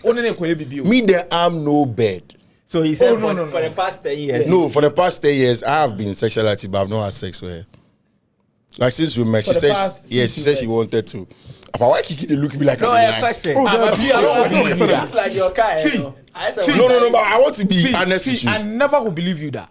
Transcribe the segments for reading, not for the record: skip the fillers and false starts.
Me, there am no bed. So he said for the past 10 years. No, for the past 10 years, I have been sexually active, but I've not had sex with her. Like since we met, she said she wanted to. But why Kiki they look at me like no, I'm question. No, Like your car. no, but I want to be honest with you. I never will believe you that.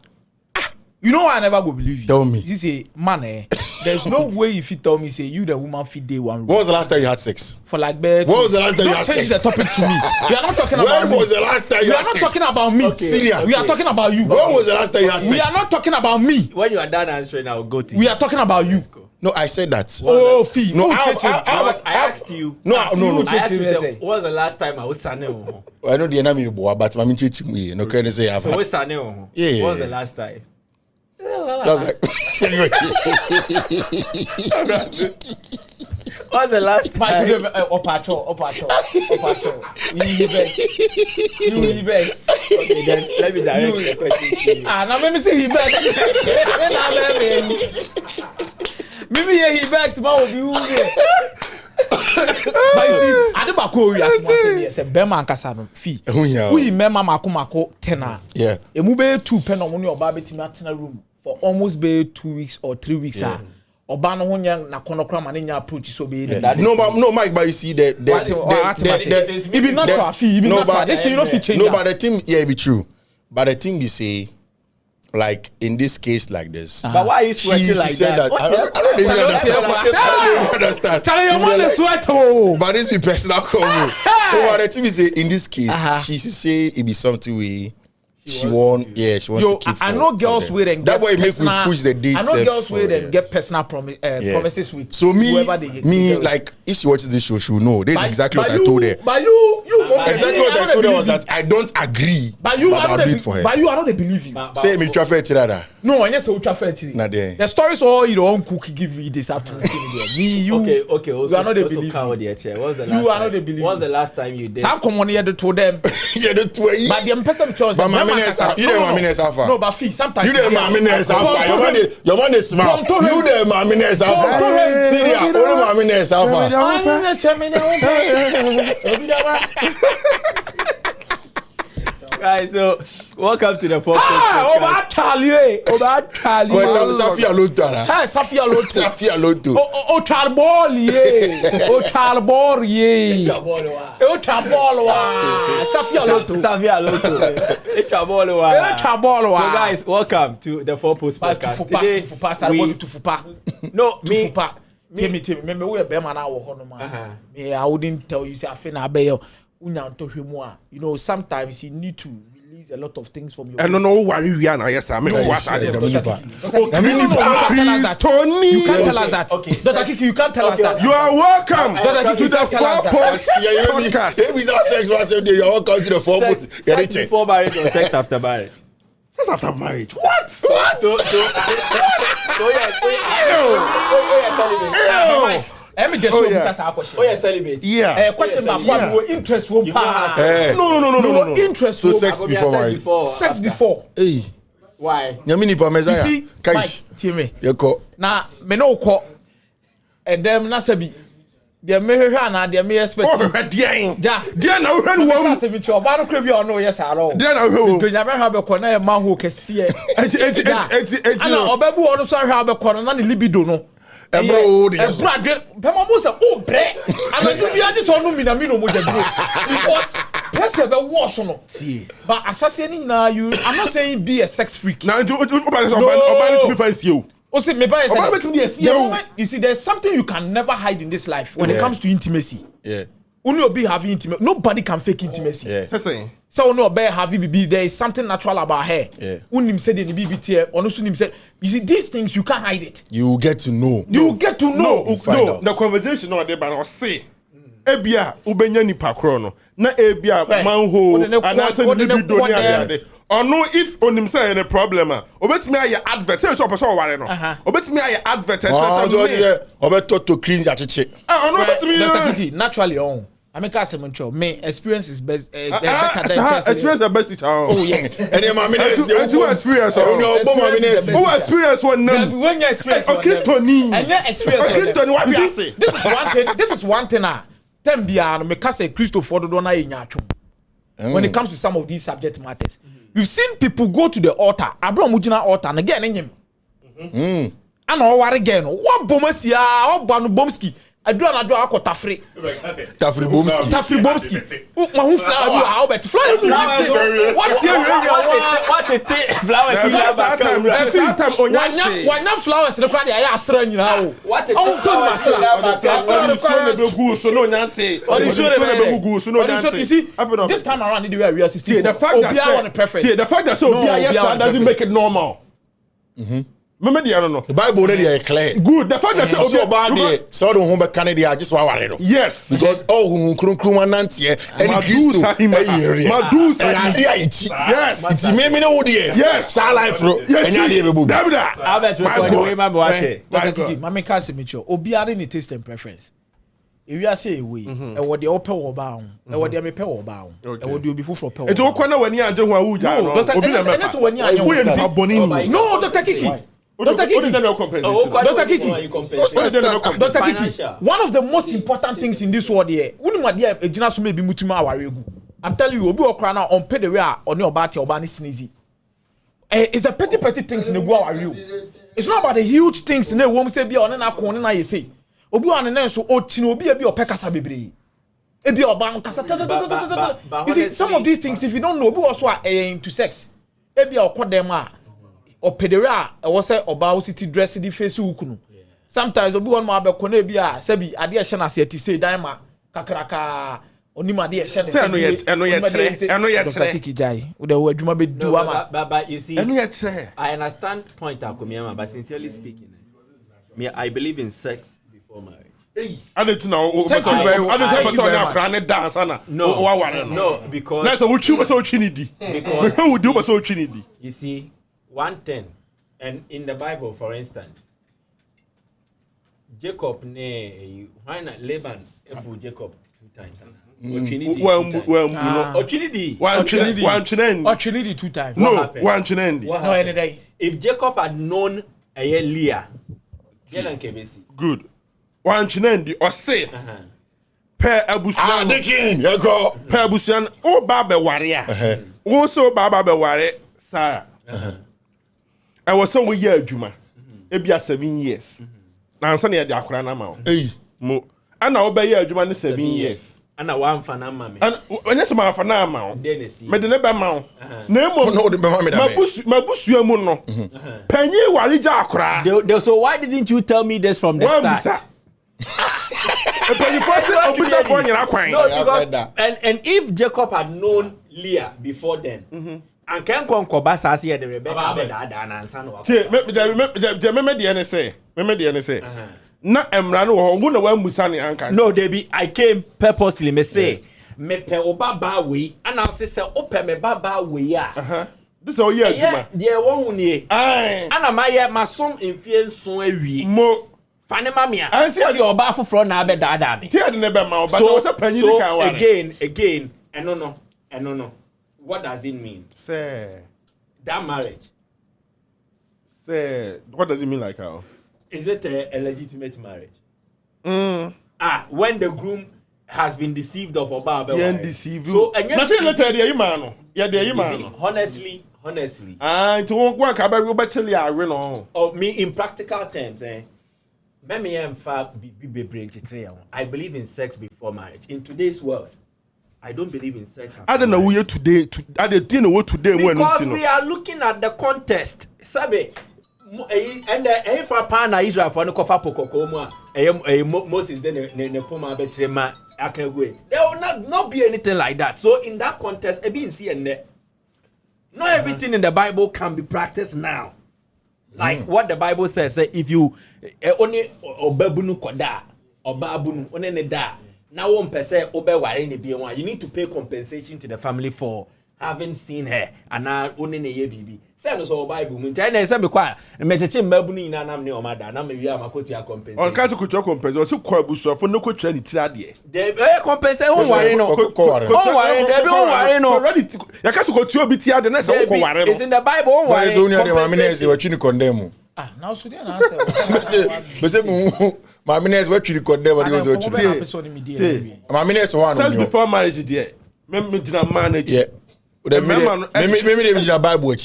You know why I never will believe you? Tell me. This is a man. There's no way if you tell me say you the woman fit day one. When was the last time you had sex? For like bed. When was the last time you had sex? Change the topic to me. We are not talking about me. When was the last time you had sex? We are not talking about me. Okay. Syria. We are talking about you. When was the last time you had sex? We are not talking about me. When you are done answering, I will go to you. We are talking about you. No, I said that. Oh, Fee. No, I asked you. No. I asked you, when was the last time I was Sane? I know the enemy, but I'm cheating me. No, can I say I've had? What's Sane? Yeah. When was the last time? That's like. What's the last time? Opacho. You best. Okay, then let me direct the question to you. Now let me say he best. Maybe he best, man will be who there. But you see, I don't know yes, a Bema Casano fee. We remember Mako tenor. Yeah. A mube 2 pen on your baby Timatina room for almost be 2 weeks or 3 weeks. Obano Honya na konokra and approach so be no, Mike, but you see that it be not for a fee, this thing you know change. No, but the thing, yeah, it be true. But the thing we say, like in this case like this. But why are you sweating like that? I don't understand. Charlie, your mother sweat. But this be personal comment. But the thing we say in this case, she say it be something we. She wants to keep. I know girls with and that way make we push the dates. I know girls with and get personal promises with. So me, like if she watches this show, she will know. This is exactly what I told her. But you, exactly what I told her was that I don't agree. But I'll do it for her. But you, I don't believe you. Say me traffic chirada. No, I just say traffic chirada. The stories all your own cookie give you this afternoon. Me, you. Okay. You are not a believer. You are not a believer. What's the last time you did? Some common here told them. Yeah, the two. But the person chose. You the mamines alpha. No, but fee sometimes. You the mamines alpha. Your man is smart. You the mamines alpha. Syria, only mamines alpha. Guys, so welcome to the podcast. Safia Loto. So guys, welcome to the Four Post Podcast. Today, remember we are Bema now. I wouldn't tell you say I feel you know, sometimes you need to release a lot of things from your. I don't know why we are now. Yes, I mean, what are you can't tell us that. Okay, Dr. Kiki, you can't tell us that. You are welcome to the Four Post Podcast. If it's not sex once a day, you're welcome to the Four Post. Sex before marriage or sex after marriage? Sex after marriage. What? Let me just question. Oh, yeah, celibate. Yeah. Question about what interest won't pass. No. Interest. So sex before marriage. Sex before. Hey. Why? Nyamini pa mezaya. You see, Mike, tell me. Yeko. Na me no ko. And them na sabi. They me hwe na they me expect. Oh, dear. Dear na hwe wo. Na sabi cho ba no kra bi ono yes aro. Dear na hwe wo. Do nyame hwe be ko na e ma ho kese. Eti. Ana obabu ono so hwe be ko na ne libido no. Ebro Pema mo say oh bre. And do bia dis onu mi na mi no mo jabro. Because pressure be wash no. But asase ni na you I'm not saying be a sex freak. Na do oba to be fancy you. O say me buy say you see there's something you can never hide in this life when it comes to intimacy. Yeah. Only be having intimacy. Nobody can fake intimacy. Yeah. That's saying. So no be having BB there is something natural about her. Yeah. Unim said in the BBT or no sunim said you see these things you can't hide it. You get to know. You get to know. No, the conversation no dey ba say ebia ubenya nipa kro no na ebia manho anase ni bido ni ade ono if onim say any problem obetimi aye advert say so person ware no obetimi aye advert obeto to cleanse achiche ono obetimi naturally on Ameka Semoncho, me experience is best better than experience the best teacher. Oh yes. And then my minister the experience. Oh experience one name. When you experience Christoni. And your experience Christoni what be say? This is one thing. This is one thing Tembia no me ka say Christopher do na enya atwo. when it comes to some of these subject matters. You've seen people go to the altar, Abraham Mujina altar, and again, and all what again? What bomasia, what Banubomski? I do ako Tafri. Tafri Bomski. Tafri Bomski. Mahu flower, Albert. Flower. What flowers? Why not flowers? The crowd are Asare now. What a you see, this time around, we are see the fact that so doesn't make it normal. The Bible already is clear. Good. The fact that so bad there, so don't home Canada just wa worry. Yes. Because who nantie any Christo Madusa. Yes. It's me no there. Yes. Sa life ro. Enya dey bebu. I bet you go my boy. Kiki, mama can't say mature. Obiara ni taste and preference. If you are say we, e wo de ope wo ba ho, e wo de me pe wo ba ho, e wo de obi fufuro pe wo. Eto kwa na wani anje ho awu ja no. Obi na me. No, Dr. Kiki. Dr. Kiki, one of the most important things in this world here, I'm telling you, Obi Okra now on pay the way on your body or bani sneezy. It's the petty things in the go are you. It's not about the huge things in the woman say be on na corner na you say. Obi wan na so ochino obi e bi opekasa bebre. E bi oba nkasa. You see, some of these things, if you don't know, Obi also are into sex. E bi okodem a or pedera was say about city dress the face ukunu. Sometimes obi one more be kona bia sebi ade ehye na se ti say daima kakraka onima de ehye eno ye tere Kiki jai wo de adwuma be du ama but you see eno ye tere. I understand point Akomeah, but sincerely speaking, me I believe in sex before marriage. I need to know. Thank you very much. No, because that's what you so chinidi. Because who do so chinidi? You see, 1:10, and in the Bible, for instance, Jacob why not Laban ebu Jacob 2 times? Trinity 2 times. No, one Trinity. No, any day. If Jacob had known Leah, good. One Trinity or say, Per Abusian, the king, you go. Per Abusian, oh Baba Warrior. Also Baba Warrior, Sarah. I was so year Juma. Ebia 7 years. Now Sunny at the Akrana Mount. Mo. And I'll obey you Juma 7 years. And I want for mamma. And when it's my for now, Mount. Made the neighbor Mount. No, the my bush, you mono. Penny Warija Akra. So why didn't you tell me this from the start? No, because and if Jacob had known Leah before then, and can conquer Sassy the Rebecca and son of na emrano ho mu na wa musani anka. No, Debbie, I came purposely me say me pe obaba we and I say ope me baba we ya. This all year Juma. There one hu nie. Ai. Ana my masom enfie nson awie. Mo Fane mamia. What your oba foforo na be dada me. Tia de nebe ma oba so panyi di kan wa. Again, no. What does it mean? Say that marriage. Say what does it mean like how? Is it a legitimate marriage? When the groom has been deceived of Oba. Yeah, deceived. So, honestly. To one me in practical terms, I believe in sex before marriage. In today's world, I don't believe in sex. I don't know who you today. I don't know what today. Because we are looking at the context. Sabe. And if a pan Israel for no cover pokokoma, Moses then ne poma betrema akagwe. There will not be anything like that. So in that context, not everything in the Bible can be practiced now. Like what the Bible says, if you only obabunu koda, obabunu onene da, now one person obeware ni biwa, you need to pay compensation to the family for having seen her and now only ne baby. Say no so Bible mun tell na say me kwa me cheche mbabu ni na nam ne o mada na me wi amakotu ya compensation. On ka to compensation o se kwa busu for no ko tra ni tira de. The compensation won ware no. Already ya ka so ko tu obi tia de na say ko ware no. It's in the Bible won ware. Why is only the mamines we twi ni condemn. Now so there na answer. Me say mamines we twi ni condemn but you was twi. Mamines one. Sex before marriage there. Me jina manage. Yeah. Maybe they be Bible.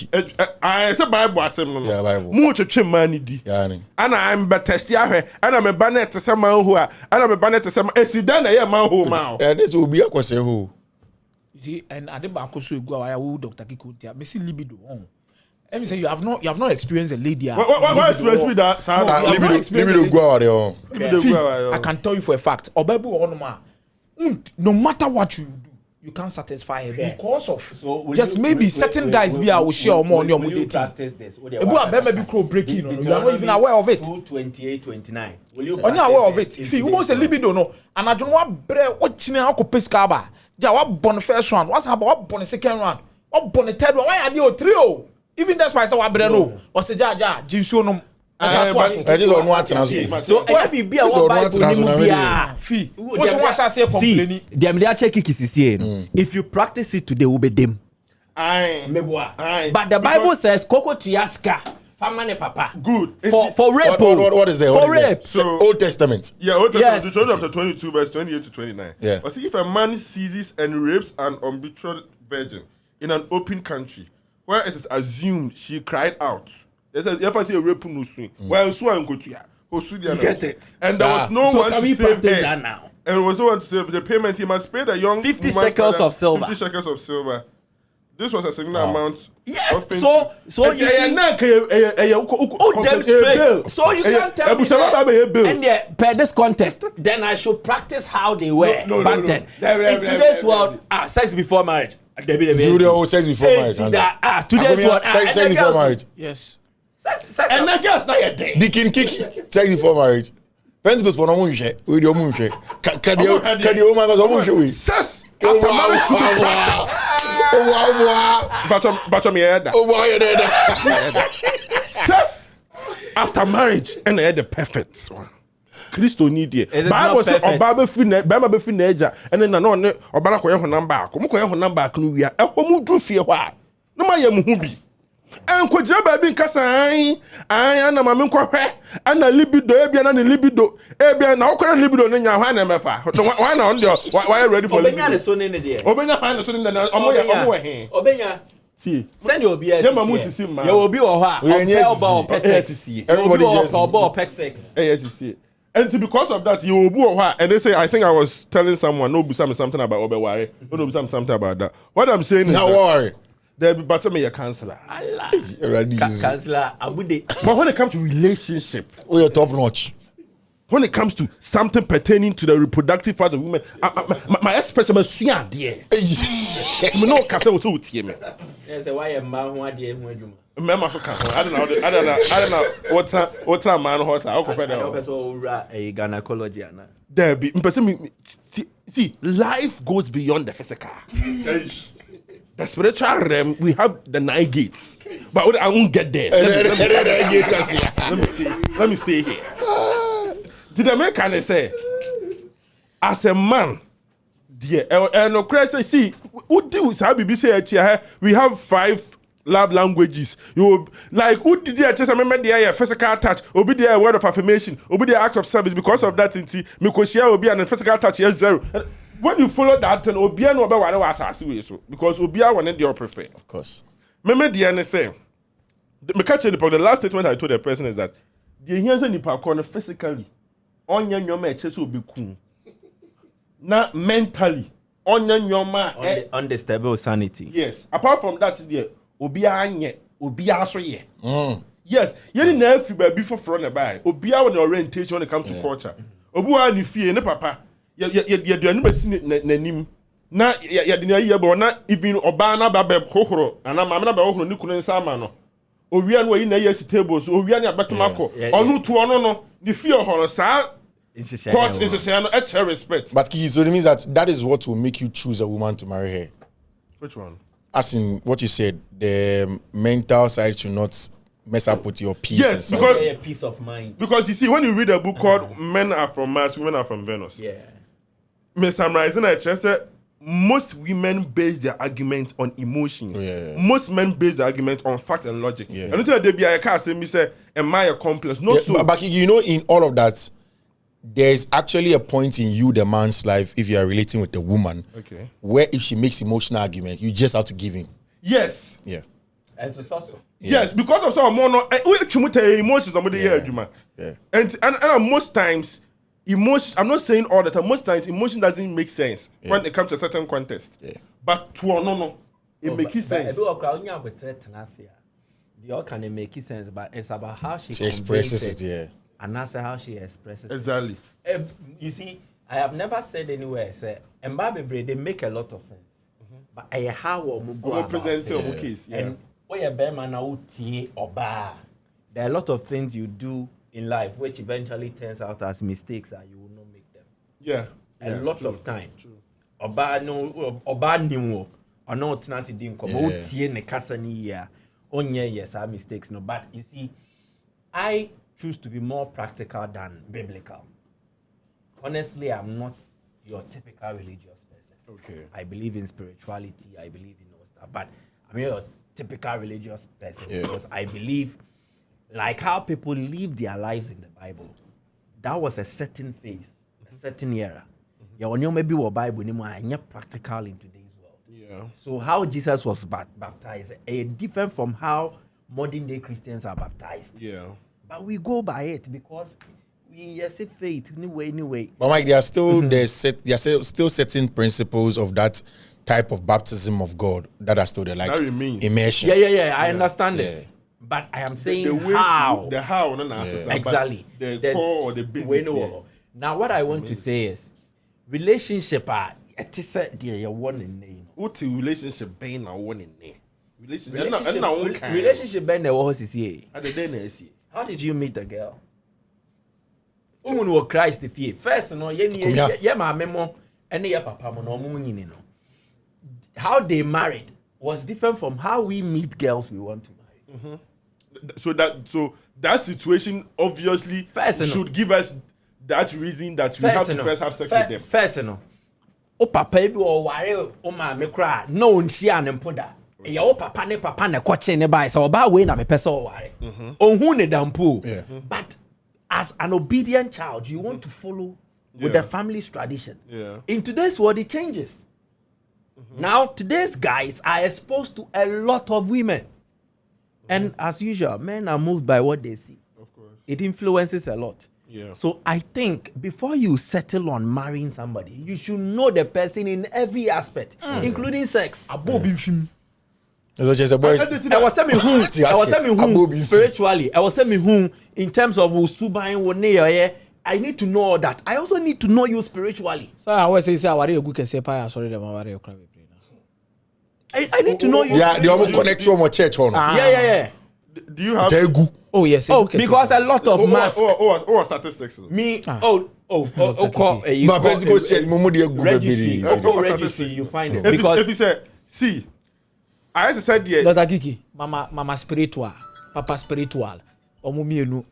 I say Bible asem no. Yeah, Bible. Mu twetwe man di. Yeah, ni. Ana I'm test ahwe. Ana me ba na te se man ho a. Ana me ba na te se esida na ye man ho ma. And this will be akwase ho. You see, and I didn't so you go away Dr. Kiko. Me see libido. Let me say you have not experienced a lady. What experience with that? Libido go out there. I can tell you for a fact. No matter what you do, you can't satisfy her because of just maybe certain guys be I will share more on your mood. Practice this. Maybe breaking. You are not even aware of it. 28, 29. Will you? You're not aware of it. See, you must say libido no. And I don't want bread. What chine how could pescaba? Ja, what born the first round? What's about what born the second round? What born the third one? Why are you three? Even that's why I say what bread no. Or say ja, Jinsu I just don't want to. So I be a Fee. What I say complaining. Them they check Kiki. If you practice it today, will be them. Aye. But the Bible says Koko Tiaska. Famane papa. Good. For rape. What is there? For rape. So Old Testament. Yeah, Old Testament. Yes. Chapter 22, verse 28 to 29. Yeah. But see, if a man seizes and rapes an unbetrothed virgin in an open country where it is assumed she cried out. It says, if I see a rape no swing, well, so I'm going to you get it. And there was no one to save her. That now? And there was no one to save the payment. He must pay the young 50 shekels of silver. 50 shekels of silver. This was a significant amount. Yes. So you see, them straight. So you can't tell me that, and per this contest, then I should practice how they were back then. In today's world, sex before marriage. Do the whole sex before marriage. Today's world, sex before marriage. Yes. Sex and the girls not yet there. Dikin Kiki, sex before marriage. Friends goes for no moon share with your moon share. Can you woman goes moon share with? Sex. Sex after marriage and the perfect one. Christo need it. Bible say Obaba be free nature and then no Obana ko ehonam back. Mo ko ehonam back no wia. E ho mu dru fie ho a. No ma ye mu hu bi. En ko jira ba bi nkasa an na ma me nkɔhwɛ ana libido ebia na ne libido ebia na okora libido no nya hwa na mefa why na on why ready for libido obenya ne so ne de obenya hwa na so ne na omo he obenya see send your obi ye ma mu sisi ma ye obi wo hɔ a oba pexex everybody just oba pexex yes and because of that you obi wo hɔ and they say I think I was telling someone no be something about obeware no be something about that what I'm saying is now worry there be but me a counselor. Counselor Abude. But when it comes to relationship, we are top notch. When it comes to something pertaining to the reproductive part of women, my expression must see there. Me no kasa wo so tie me. Yes, why am ma ho ade hu adwuma. Remember so kan. I don't know what man horse I compare that. I person owura a gynecology ana. There be person see life goes beyond the physical. The spiritual realm, we have the 9 gates. But I won't get there. Let me stay here. Did American say, as a man, dear, no Christ, see, what do we have 5 love languages. You like, who did you just remember the physical touch, obi the word of affirmation, obi the act of service? Because of that, because share will be an physical touch, yes, 0. When you follow that, then Obia no be what was asking so because Obia wanted your prefer. Of course. Remember the NSA. The last statement I told the person is that the hears any corner physically on your matches will be cool. Not mentally on your man unstable sanity. Yes. Apart from that, Obia so ye. Yes, you didn't have baby for front by Obia on orientation when it comes to culture. Obua ni fie ne papa. You do any nanim. Na ya dina ye bo na even oba na ba be hohoro ana ma na ba hohoro ni kunu nsa ma no. Owia no yi na yes tables, owia na betomako. Onu to ono no, the fear horo sa court is say no extra respect. But Kiki, so it means that is what will make you choose a woman to marry her. Which one? As in what you said, the mental side should not mess up with your peace. Yes, because a peace of mind. Because you see, when you read a book called Men Are From Mars, Women Are From Venus. Yeah. Me summarizing I just said most women base their argument on emotions. Yeah. Most men base their argument on fact and logic. Yeah. And until they be I can't say me say am I a complex? No, yeah, so but you know, in all of that, there's actually a point in you, the man's life, if you are relating with a woman, where if she makes emotional argument, you just have to give in. Yes. Yeah. As a also. Yes, because of some more emotions and most times emotions, I'm not saying all the time, most times emotion doesn't make sense when it comes to a certain context. Yeah. But to it makes sense. The all can make sense, but it's about how she expresses it, and that's how she expresses exactly. it. You see, I have never said anywhere say Mbabe they make a lot of sense. But how we go present your case, and where you be man now oba. There are a lot of things you do in life which eventually turns out as mistakes and you will not make them. Yeah. A lot of time. Oba no oba niwo. Ono tenasi din ko bo tie ne kasa ni ya. Onye yes are mistakes no, but you see I choose to be more practical than biblical. Honestly, I'm not your typical religious person. Okay. I believe in spirituality, I believe in all stuff, but I'm not your typical religious person because I believe like how people live their lives in the Bible. That was a certain phase, a certain era. Yeah, when you maybe were Bible anymore, and you're practical in today's world. Yeah. So how Jesus was baptized is different from how modern day Christians are baptized. Yeah. But we go by it because we say faith anyway. But Mike, there are still still certain principles of that type of baptism of God that are still there, like immersion. Yeah. I understand it. But I am saying the how, exactly. The core or the basic. Now, what I want to say is, relationship are one in name. What relationship being a one in name? Relationship being a what is here? How did you meet a girl? Christ the fear. First, no, my memo, and your papa, no. How they married was different from how we meet girls we want to marry. So that situation obviously should give us that reason that we have to first have sex with them. First, no. O papa bi o ware o ma me kra no nchia ne mpoda. Ya o papa ne kwache ne bai so oba we na me pese o ware. Onhu ne dampo. But as an obedient child, you want to follow with the family's tradition. Yeah. In today's world, it changes. Now, today's guys are exposed to a lot of women. And as usual, men are moved by what they see. Of course. It influences a lot. Yeah. So I think before you settle on marrying somebody, you should know the person in every aspect, including sex. I was saying who spiritually. I was saying who in terms of usuba. I need to know all that. I also need to know you spiritually. So I always say good can say sorry them I need to know you. Yeah, they all connect to my church on. Yeah. Do you have? Oh yes. Oh, because a lot of mass. Statistics. Me. Registry, you find it. Because if you say, see, I said yes. Dr. Kiki, mama spiritual, papa spiritual, omumienu,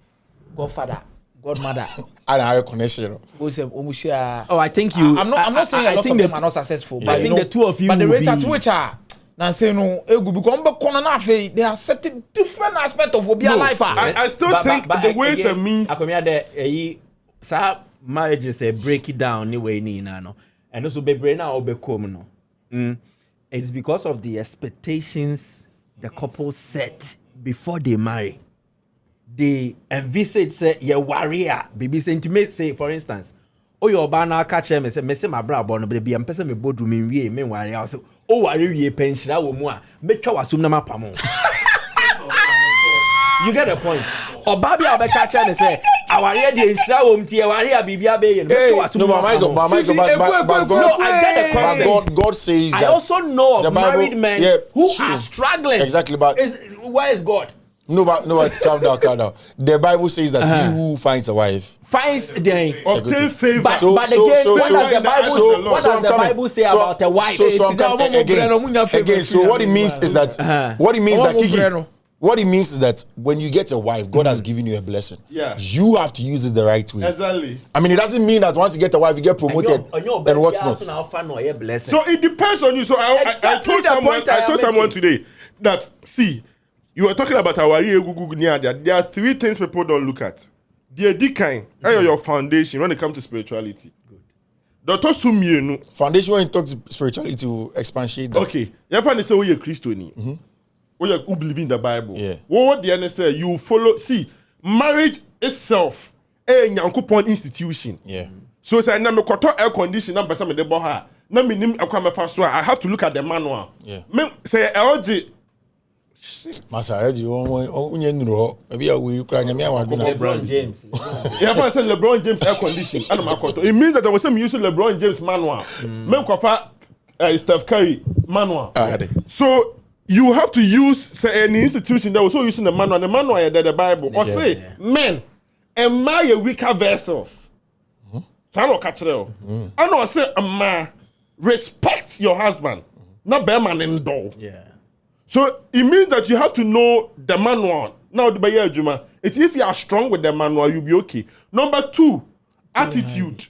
godfather, godmother. I have a connection. Oh, I think you. I'm not saying a lot of them are not successful, but I think the two of you. But the rate at which are. Now say no, because there are certain different aspects of Obia life. I still think the ways and means. Akomeah the marriage is a break it down anyway ni na no, and also be brain na obekom no. It's because of the expectations the couple set before they marry. They envisage say your warrior baby intimate say for instance. Oh your bana catch me say my bra born but be am person me bodu me wie me warrior so oh worry wie penshira wo mu a metwa wasum na mapamo. You get the point. Oba bia oba catch me say aware dey nshira wo mtie warrior bibia be yen metwa wasum. No, but God says that. I also know of married men who are struggling. Exactly, but where is God? No, calm down. The Bible says that he who finds a wife finds the obtain favor. But again, what does the Bible say about a wife? Again, so what it means is that what it means is that when you get a wife, God has given you a blessing. Yeah. You have to use it the right way. Exactly. I mean, it doesn't mean that once you get a wife, you get promoted and what's not. So it depends on you. So I told someone today that see. You were talking about our there are three things people don't look at. The deacon, your foundation when it comes to spirituality. Good. Doctor Sumienu. Foundation when you talk to spirituality will expatiate that. Okay. You find say we are Christian. Who believe in the Bible. Yeah. What the end say you follow. See, marriage itself a nyankopon institution. Yeah. So say na me koto air condition na besa me de bo ha. Na me nim akwa fast I have to look at the manual. Yeah. Me say LG Masa eji onye nuro maybe we kra nyame awadu na LeBron James. Yeah, if I say LeBron James air condition, it means that I was using LeBron James manual. Men kofa Steph Curry manual. So you have to use say any institution that was so using the manual. The manual is the Bible. Or say men and my weaker vessels. I don't catch it. I know say man respect your husband, not bear man in door. Yeah. So it means that you have to know the manual. Now the Bayer Juma, if you are strong with the manual, you'll be okay. Number 2, attitude.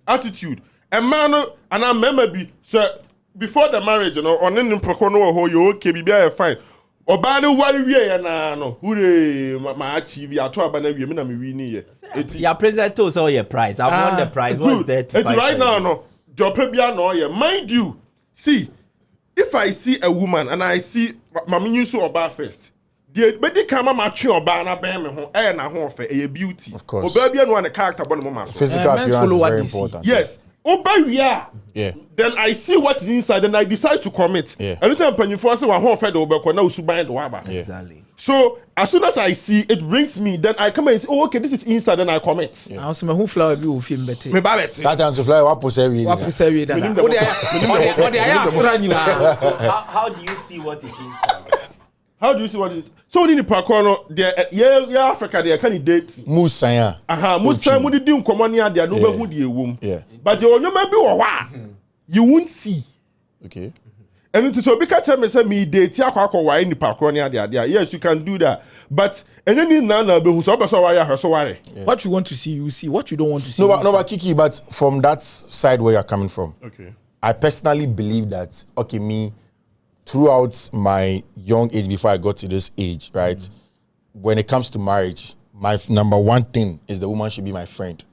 Attitude. A man and I remember so before the marriage, on any procono you okay, be fine. Obana worry na no. Hure my achieve ya to abana we na me win Your president told us your prize. I won the prize. What's that? It's right now no. Job bia no yeah. Mind you, see if I see a woman and I see mama nyusu oba first, the bedi kama matwe oba na be me ho na ho fe e beauty. Of course. Oba bia no na character bon mama so. Physical appearance is very important. Yes. Oba yeah. Then I see what is inside and I decide to commit. Yeah. Anytime penny for say one ho fe de oba ko na usuban de waba. Exactly. So as soon as I see it brings me, then I come and say, oh, okay, this is inside, and I commit. I also who flower be with him better. Me babet. Sometimes to fly what possess What possess we done? What they How do you see what is inside? How do you see what is? So in the parkour, yeah, Africa, they are candidate. Musaya. Musa, when you do common they are no who the womb. Yeah. But you may be you won't see. Okay. And it is so because I say me date ya kwa in the parkour there. Yes, you can do that. But and then nana be who so worry. What you want to see, you see. What you don't want to see. No, but Kiki, but from that side where you're coming from. Okay. I personally believe that throughout my young age before I got to this age, right? When it comes to marriage, my number one thing is the woman should be my friend.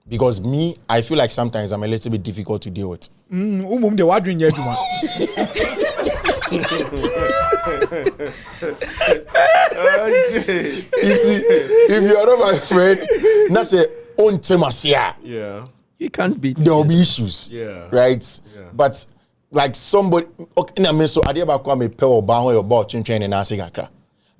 Because me, I feel like sometimes I'm a little bit difficult to deal with. If you are not my friend, that's a own temasia. Yeah. You can't beat. There will be issues. Yeah. Right? Yeah. But like somebody okay, I mean, so I did about me pay or bound or about train and answer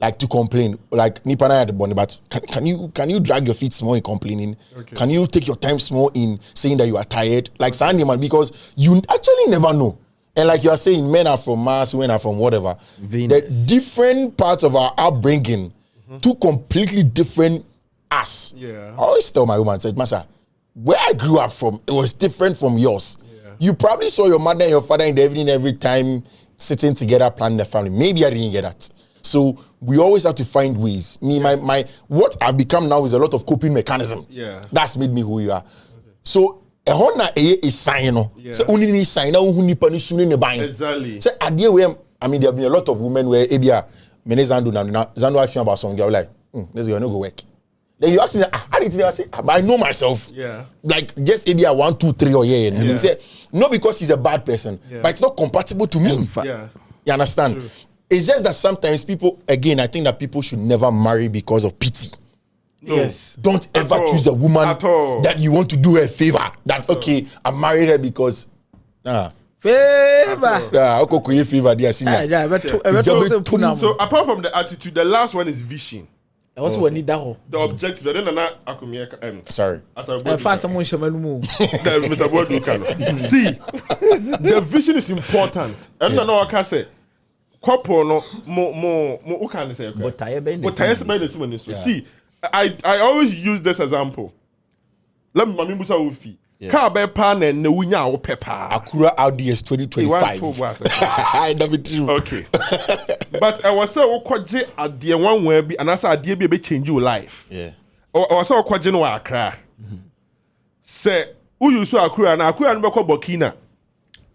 like to complain. Like nipa na the bonnet, but can you drag your feet small in complaining? Okay. Can you take your time small in saying that you are tired? Like Sandy man, because you actually never know. And like you are saying, men are from Mars, women are from whatever. Venus. The different parts of our upbringing, two completely different us. Yeah. I always tell my woman, said, Masa, where I grew up from, it was different from yours. Yeah. You probably saw your mother and your father in the evening every time sitting together, planning the family. Maybe I didn't get that. So we always have to find ways. My what I've become now is a lot of coping mechanism. Yeah. That's made me who you are. Okay. So ehona is sign no. So only ni sign na who nipa ni sunu ne ban. Exactly. So adie where I mean there have been a lot of women where ebia mene Zandu na Zandu asked me about some girl like, this girl no go work. Then you ask me, how did I say? I know myself. Yeah. Like just ebia 1, 2, 3 or yeah. And you say not because he's a bad person, but it's not compatible to me. Yeah. You understand? True. It's just that sometimes people, again, I think that people should never marry because of pity. No. Yes. Don't ever choose a woman that you want to do her a favor. That, okay, I married her because... Favor. Okay, favor. So apart from the attitude, the last one is vision. I also want need that. The objective. Then Akomeah. Sorry. Fast someone Mr. Boadu. See, the vision is important. And no, I can say, couple no more. What can I say? See, I always use this example. Let me musa ufi. Car be pan and no unya o pepa. Acura Audi S 2025. I never true. Okay. But I was say okwaje ade one way bi and I say ade bi change your life. Yeah. I was say okwaje no Accra. Say who you so Accra na Accra no be ko Burkina.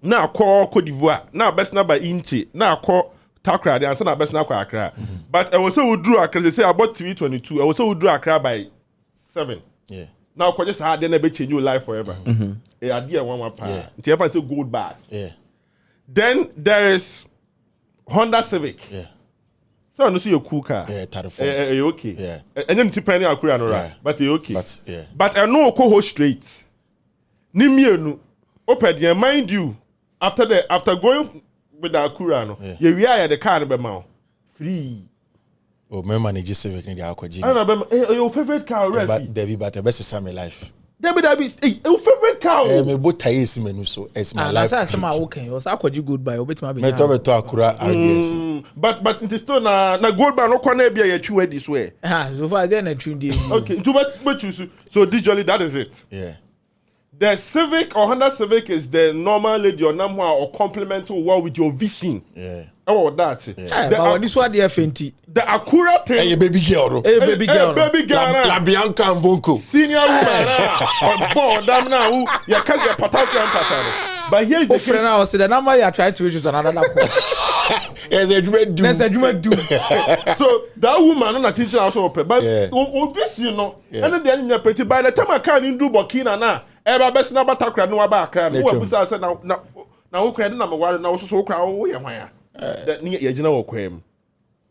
Na ko Cote d'Ivoire. Na best na by Inche. Na ko Takra, the answer na best na kwa Accra. But I was so we drew Accra. They say about 3:22. I was so we drew Accra by 7. Yeah. Now, just had then be change your life forever. A idea one pound. Yeah. Until ever say gold bars. Yeah. Then there is Honda Civic. Yeah. So I know see your cool car. Yeah, 34. You okay? Yeah. And then you penny Accra no right. Yeah. But you okay? But yeah. But I know go straight. Ni mienu. Open mind you. After going with the Akura no, you rear the car be ma free. Oh, my manager Civic in the Aqua. I know your favorite car already. But Debbie, but the best is my life. Debbie, your favorite car. Me both tires menu so it's my life. That's some okay. Was Aqua goodbye. Obet ma be. Me to Akura RDS. But it is still na gold man no corner be a tune this way. So far then a tune dey. Okay, to what choose. So this jolly that is it. Yeah. The Civic or Honda Civic is the normal lady or number or complemental well with your vision. Yeah. Oh, that. Yeah. But when this one dey fenty. The Acura thing. Hey, baby girl. Hey, baby girl. Baby girl. La Bianca and Vonko. Senior woman. Boy, damn now. You can't get patal. But here's the friend now say the number you are trying to reach is another number. Yes, a dread do. There's a dread do. So that woman on a teacher also open. But this you know. And then you pretty by the time I can't do Burkina now. Eba best na batakra no abakra no abusa say na wo kra na me ware na wo so kra wo ye hwan a that ne ye gina wo kwam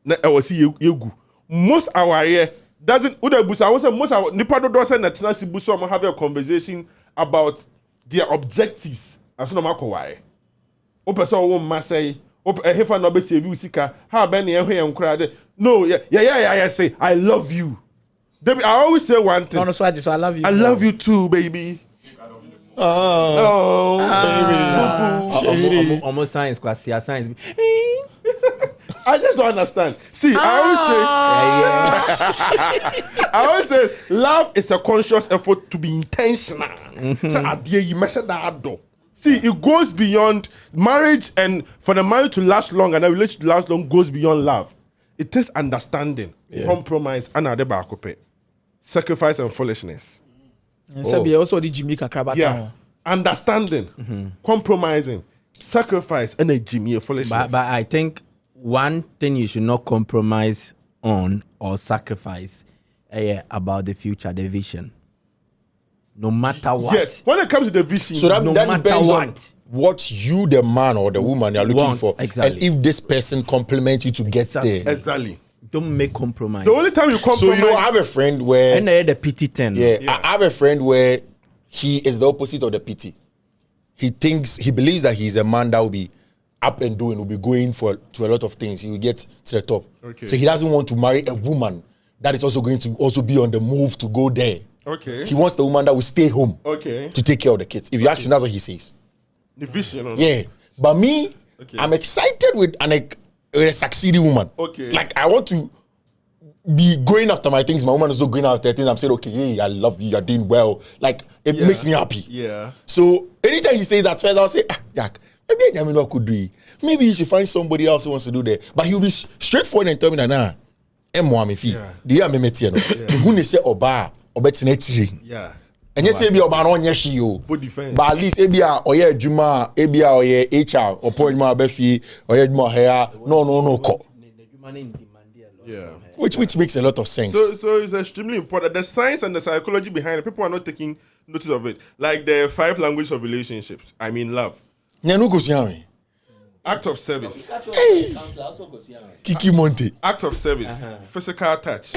na e wo si yegu most aware doesn't wo da busa wo say most nipa do say na tena si busa mo have a conversation about their objectives as no makoware wo person wo ma say wo hefa no be se bi usika ha be na ye hwe nkra de no yeah say I love you. I always say one thing. No, so I love you. I love you too, baby. Oh, baby. Almost science, quite science. I just don't understand. See, I always say, love is a conscious effort to be intentional. So, you message that door. See, it goes beyond marriage, and for the marriage to last long and a relationship to last long goes beyond love. It takes understanding, compromise, and sacrifice and foolishness. And so be also the Jamaica crab. Understanding, compromising, sacrifice, and a Jimmy foolishness. But I think one thing you should not compromise on or sacrifice about the future, the vision. No matter what. Yes, when it comes to the vision, so that depends what. on what you, the man or the woman, you are looking for. Exactly. And if this person compliments you to get there. Exactly. Don't make compromise. The only time you compromise. So, I have a friend where. And the PT 10. Yeah, I have a friend where he is the opposite of the PT. He believes that he's a man that will be up and doing, will be going to a lot of things. He will get to the top. Okay. So he doesn't want to marry a woman that is also going to also be on the move to go there. Okay. He wants the woman that will stay home. Okay. To take care of the kids. If you ask him, that's what he says. The vision. Yeah. But me, I'm excited with a succeeding woman. Okay. Like, I want to be going after my things. My woman is also going after things. I'm saying, okay, hey, I love you. You're doing well. Like, it makes me happy. Yeah. So, anytime he says that first, I'll say, Jack, maybe I could do it. Maybe you should find somebody else who wants to do that. But he'll be straightforward and tell me that, nah, do you have me met here? Who say, Oba, yeah. And you say, be Oba, no, yes, you. But at least, Ebia, or yeah, Juma, Ebia, or yeah, HR, or point my Befi, or yeah, Juma hair. No. Yeah. Which makes a lot of sense. So it's extremely important. The science and the psychology behind it, people are not taking notice of it. Like the 5 languages of relationships. I mean, love. Act of service. Kiki Monte. Act of service. Physical touch.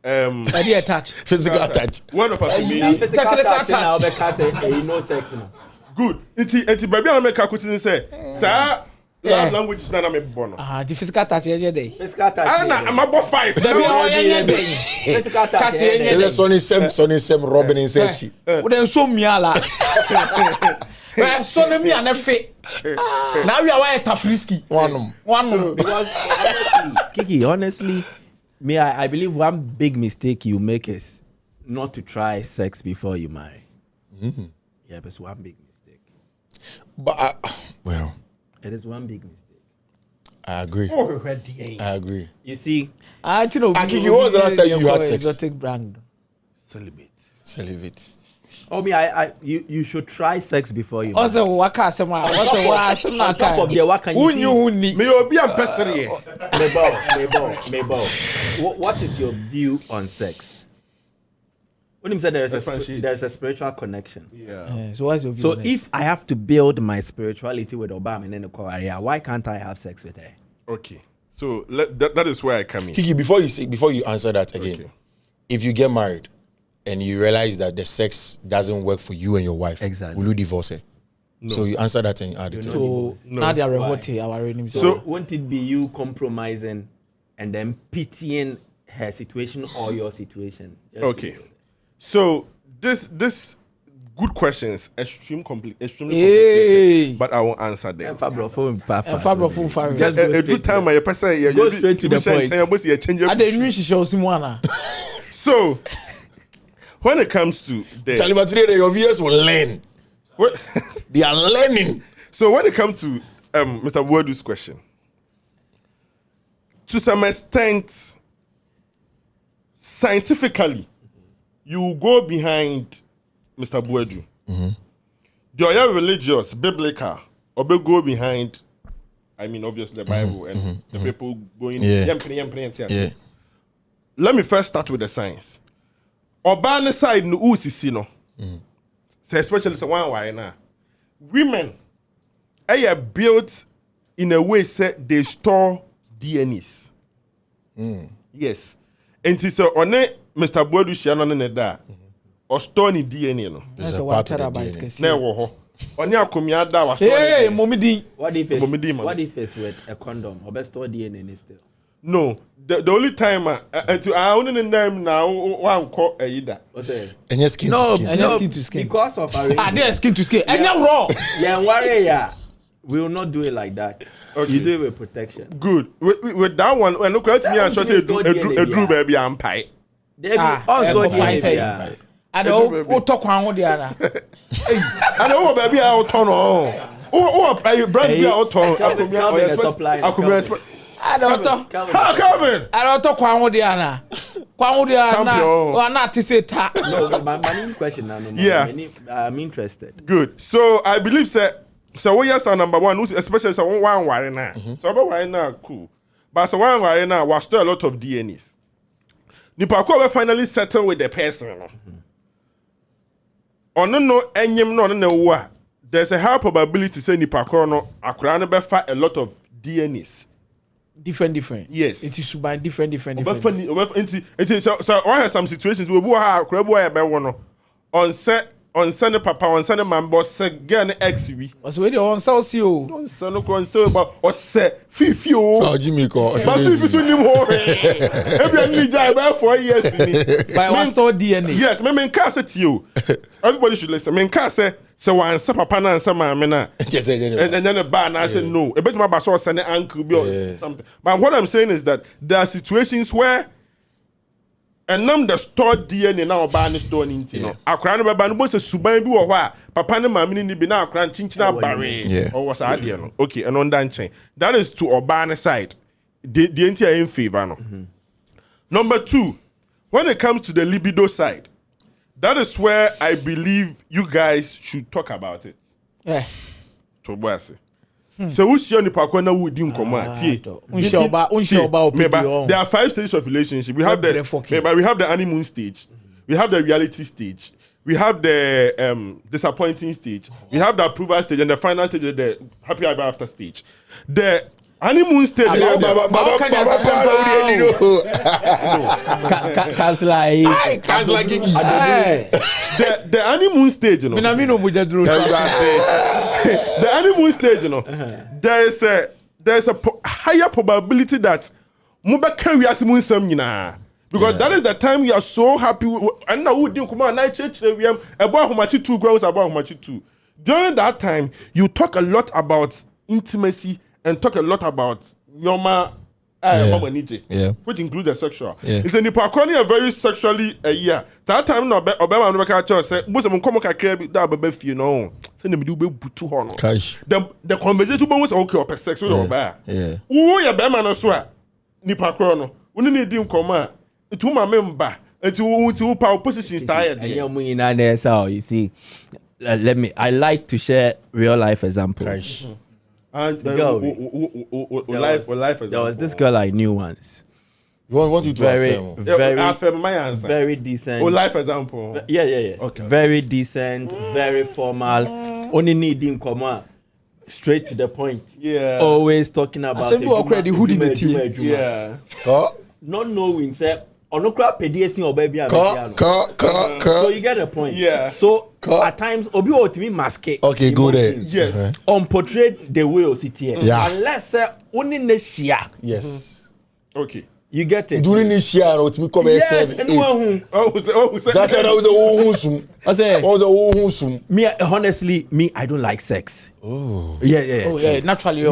touch. Physical touch. Word of affirmation. Physical touch now because no sex now. Good. It's baby I make a say, sir. Love language is not me born. The physical touch every day. Physical touch. I'm about 5. Physical touch. Sonny Sem Robin in Sechi. Then so miala. So me and fit. Now we are white tafrisky. One. Kiki, honestly, I believe one big mistake you make is not to try sex before you marry. Mm-hmm. Yeah, but it's one big mistake. But it is one big mistake. I agree. Already. I agree. You see, Kiki, what was the last time you had sex? Exotic brand. Celibate. Oh, you should try sex before you. Also, what can someone? What's a on top of the what can you see? Me obi am person here. Mabel. What is your view on sex? When you said there's a spiritual connection. Yeah. So what's your view? So if I have to build my spirituality with Obama and then the Korea, why can't I have sex with her? Okay. So that is where I come in. Kiki, before you answer that again, Okay. if you get married and you realize that the sex doesn't work for you and your wife, exactly, will you divorce her? No. So you answer that and you add it. So now they are remote. Our reading. So won't it be you compromising and then pitying her situation or your situation? Okay. So this good questions, extremely complicated, but I won't answer them. Just go good straight time. to go straight to the point. So when it comes to today, your viewers will learn. They are learning. So when it comes to Mr. Boadu's question, to some extent, scientifically, you go behind Mr. Boadu. Do you are religious, biblical, or go behind? I mean, obviously the Bible and the people going. Yeah. Let me first start with the science. Obana side no usisi no. Especially one why now. Women are built in a way that they store DNAs. Yes. And so on Mr. Boadu Shannon in the or store ni DNA no. That's a 1 terabyte. Na wo ho. Oni Akomeah da was store. Hey, momidi. What if it's with a condom? Or best store DNA still? No. The only time I only name now one call either. What's it? And your skin to skin. And your skin to skin. Because of our they're skin to skin. And you're wrong. Yeah, worry, yeah. We will not do it like that. Okay. You do it with protection. Good. With that one, when look at me and say a drew baby and pie. Also, yeah. And oh, talk on the other. I know baby out on. Oh, brand new out on. Akomeah. I don't talk. Calvin. I don't talk on the other. Or not to say ta. No, my main question now. Yeah. I'm interested. Good. So I believe so what yes number one, especially so one worry now. So about worry now, cool. But so one worry now was still a lot of DNAs. Nipa ko we finally settle with the person. Ono no enyim no na wo. There's a high probability say nipa ko no akura no be fa a lot of DNAs. Different. Yes. It is by different. So I have some situations where we have crab boy be one on send papa on send man boss say get ex we. Was we on sauce you. On send no kon say about or say Fiifi o. Jimmy ko. But Fiifi so nim ho. Every need jai by 4 years. By one store DNA. Yes, me can say to you. Everybody should listen. Me can say so one say papa na say mama na. And then the bar na say no. A bit my boss was send uncle be or something. But what I'm saying is that there are situations where and nam the stored DNA na oba ni store ni nti no akra no baba no bo se suban bi wo ho a papa ne mama ni bi na akra chinchina bare or was ade no okay and on that chain that is to oba ni side the nti are in favor no. Number 2, when it comes to the libido side, that is where I believe you guys should talk about it. Yeah. To boss. So who's your nipa ko na wudi nkoma tie. There are 5 stages of relationship. We have the honeymoon stage. We have the reality stage. We have the disappointing stage. We have the approval stage and the final stage is the happy ever after stage. The honeymoon stage. The honeymoon stage, you know. The honeymoon stage, you know. There is a higher probability that because that is the time you are so happy. And now we come on night church we about how much 2 grounds about how much 2. During that time, you talk a lot about intimacy and talk a lot about normal which includes the sexual. It's a Nipakoni a very sexually that time no Obama no ka tell say most of them come kakra that bebe fie no say them do be butu ho no the conversation was okay or sex so oba wo ya be man no so a Nipakro no woni ne di nkoma a itu ma memba Until power position is tired. And you see, I like to share real life examples. And Girl, life there was this girl I knew once. Want you to affirm my answer. Very decent. Life example. Yeah. Okay. Very decent, very formal. Only needing comma. Straight to the point. Yeah. Always talking about Yeah. Not knowing, say, or no crap pediating or baby. So you get the point. Yeah. So at times, obi or to me mask. Okay, go there. Yes. Portrayed the way of city. Yeah. Unless only next year. Yes. Okay. You get it. During this year, what me come Yes, anyone who me honestly, I don't like sex. Oh. Yeah. Naturally,